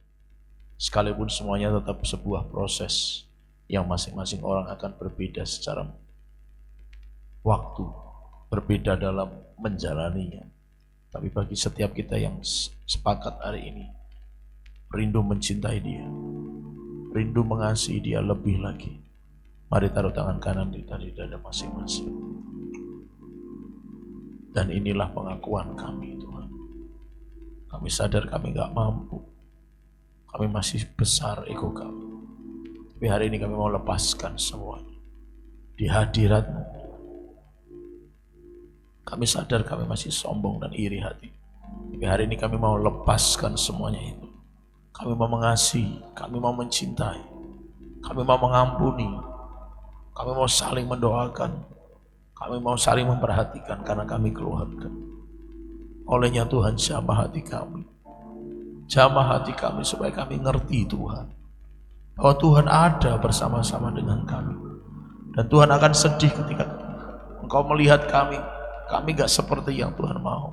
Sekalipun semuanya tetap sebuah proses yang masing-masing orang akan berbeda secara waktu, berbeda dalam menjalaninya. Tapi bagi setiap kita yang sepakat hari ini, rindu mencintai Dia, rindu mengasihi Dia lebih lagi, mari taruh tangan kanan kita di dada masing-masing. Dan inilah pengakuan kami Tuhan. Kami sadar kami gak mampu. Kami masih besar ego kami. Tapi hari ini kami mau lepaskan semuanya di hadirat-Mu. Kami sadar kami masih sombong dan iri hati. Tapi hari ini kami mau lepaskan semuanya itu. Kami mau mengasihi, kami mau mencintai, kami mau mengampuni, kami mau saling mendoakan, kami mau saling memperhatikan karena kami keluarga. Olehnya Tuhan jamah hati kami. Jamah hati kami supaya kami ngerti Tuhan, bahwa Tuhan ada bersama-sama dengan kami. Dan Tuhan akan sedih ketika Engkau melihat kami gak seperti yang Tuhan mau.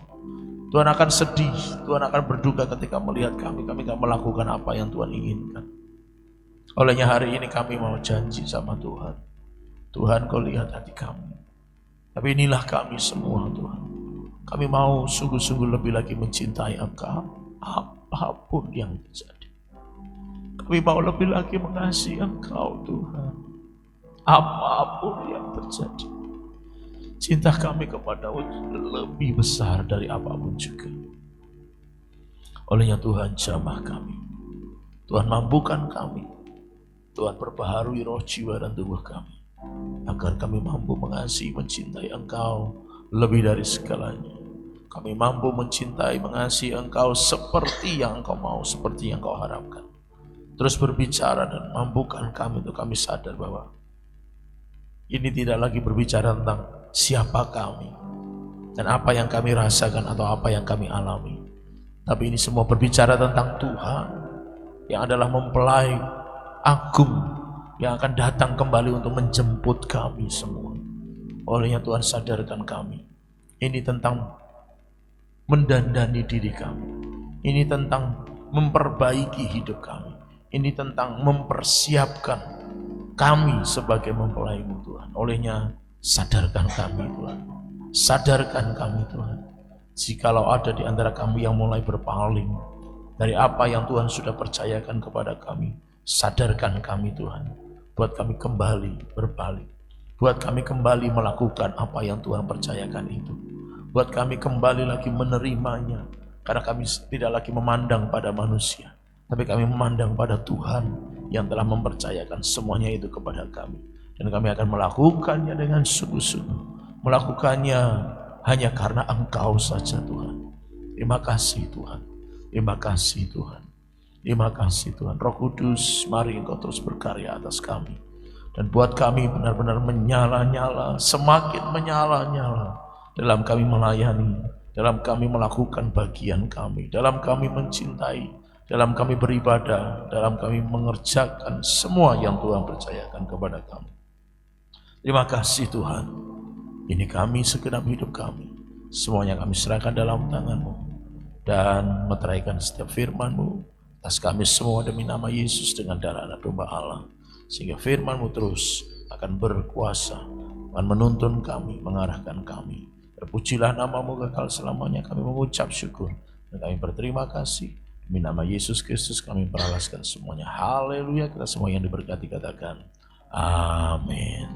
Tuhan akan sedih, Tuhan akan berduka ketika melihat kami gak melakukan apa yang Tuhan inginkan. Olehnya hari ini kami mau janji sama Tuhan. Tuhan, Kau lihat hati kami. Tapi inilah kami semua Tuhan. Kami mau sungguh-sungguh lebih lagi mencintai Engkau, apapun yang terjadi. Kami mau lebih lagi mengasihi Engkau Tuhan, apapun yang terjadi. Cinta kami kepadamu lebih besar dari apapun juga. Olehnya Tuhan jamah kami. Tuhan mampukan kami. Tuhan perbaharui roh, jiwa dan tubuh kami, agar kami mampu mengasihi, mencintai Engkau lebih dari segalanya. Kami mampu mencintai, mengasihi Engkau seperti yang Engkau mau, seperti yang Engkau harapkan. Terus berbicara dan mampukan kami untuk kami sadar bahwa ini tidak lagi berbicara tentang siapa kami dan apa yang kami rasakan atau apa yang kami alami, tapi ini semua berbicara tentang Tuhan yang adalah mempelai agung yang akan datang kembali untuk menjemput kami semua. Olehnya Tuhan sadarkan kami, ini tentang mendandani diri kami, ini tentang memperbaiki hidup kami, ini tentang mempersiapkan kami sebagai mempelai-Mu Tuhan. Olehnya sadarkan kami Tuhan, Sadarkan kami Tuhan, jikalau ada di antara kami yang mulai berpaling dari apa yang Tuhan sudah percayakan kepada kami, sadarkan kami Tuhan, buat kami kembali berbalik, buat kami kembali melakukan apa yang Tuhan percayakan itu, buat kami kembali lagi menerimanya, karena kami tidak lagi memandang pada manusia, tapi kami memandang pada Tuhan yang telah mempercayakan semuanya itu kepada kami. Dan kami akan melakukannya dengan sungguh-sungguh, melakukannya hanya karena Engkau saja Tuhan. Terima kasih Tuhan, terima kasih Tuhan, terima kasih Tuhan. Roh Kudus, mari Engkau terus berkarya atas kami, dan buat kami benar-benar menyala-nyala, semakin menyala-nyala dalam kami melayani, dalam kami melakukan bagian kami, dalam kami mencintai, dalam kami beribadah, dalam kami mengerjakan semua yang Tuhan percayakan kepada kami. Terima kasih Tuhan. Ini kami, segenap hidup kami, semuanya kami serahkan dalam tangan-Mu, dan meteraikan setiap firman-Mu atas kami semua demi nama Yesus dengan darah anak domba Allah, sehingga firman-Mu terus akan berkuasa, akan menuntun kami, mengarahkan kami. Terpujilah nama-Mu kekal selamanya. Kami mengucap syukur dan kami berterima kasih. Demi nama Yesus Kristus kami beralaskan semuanya. Haleluya. Kita semua yang diberkati katakan amin.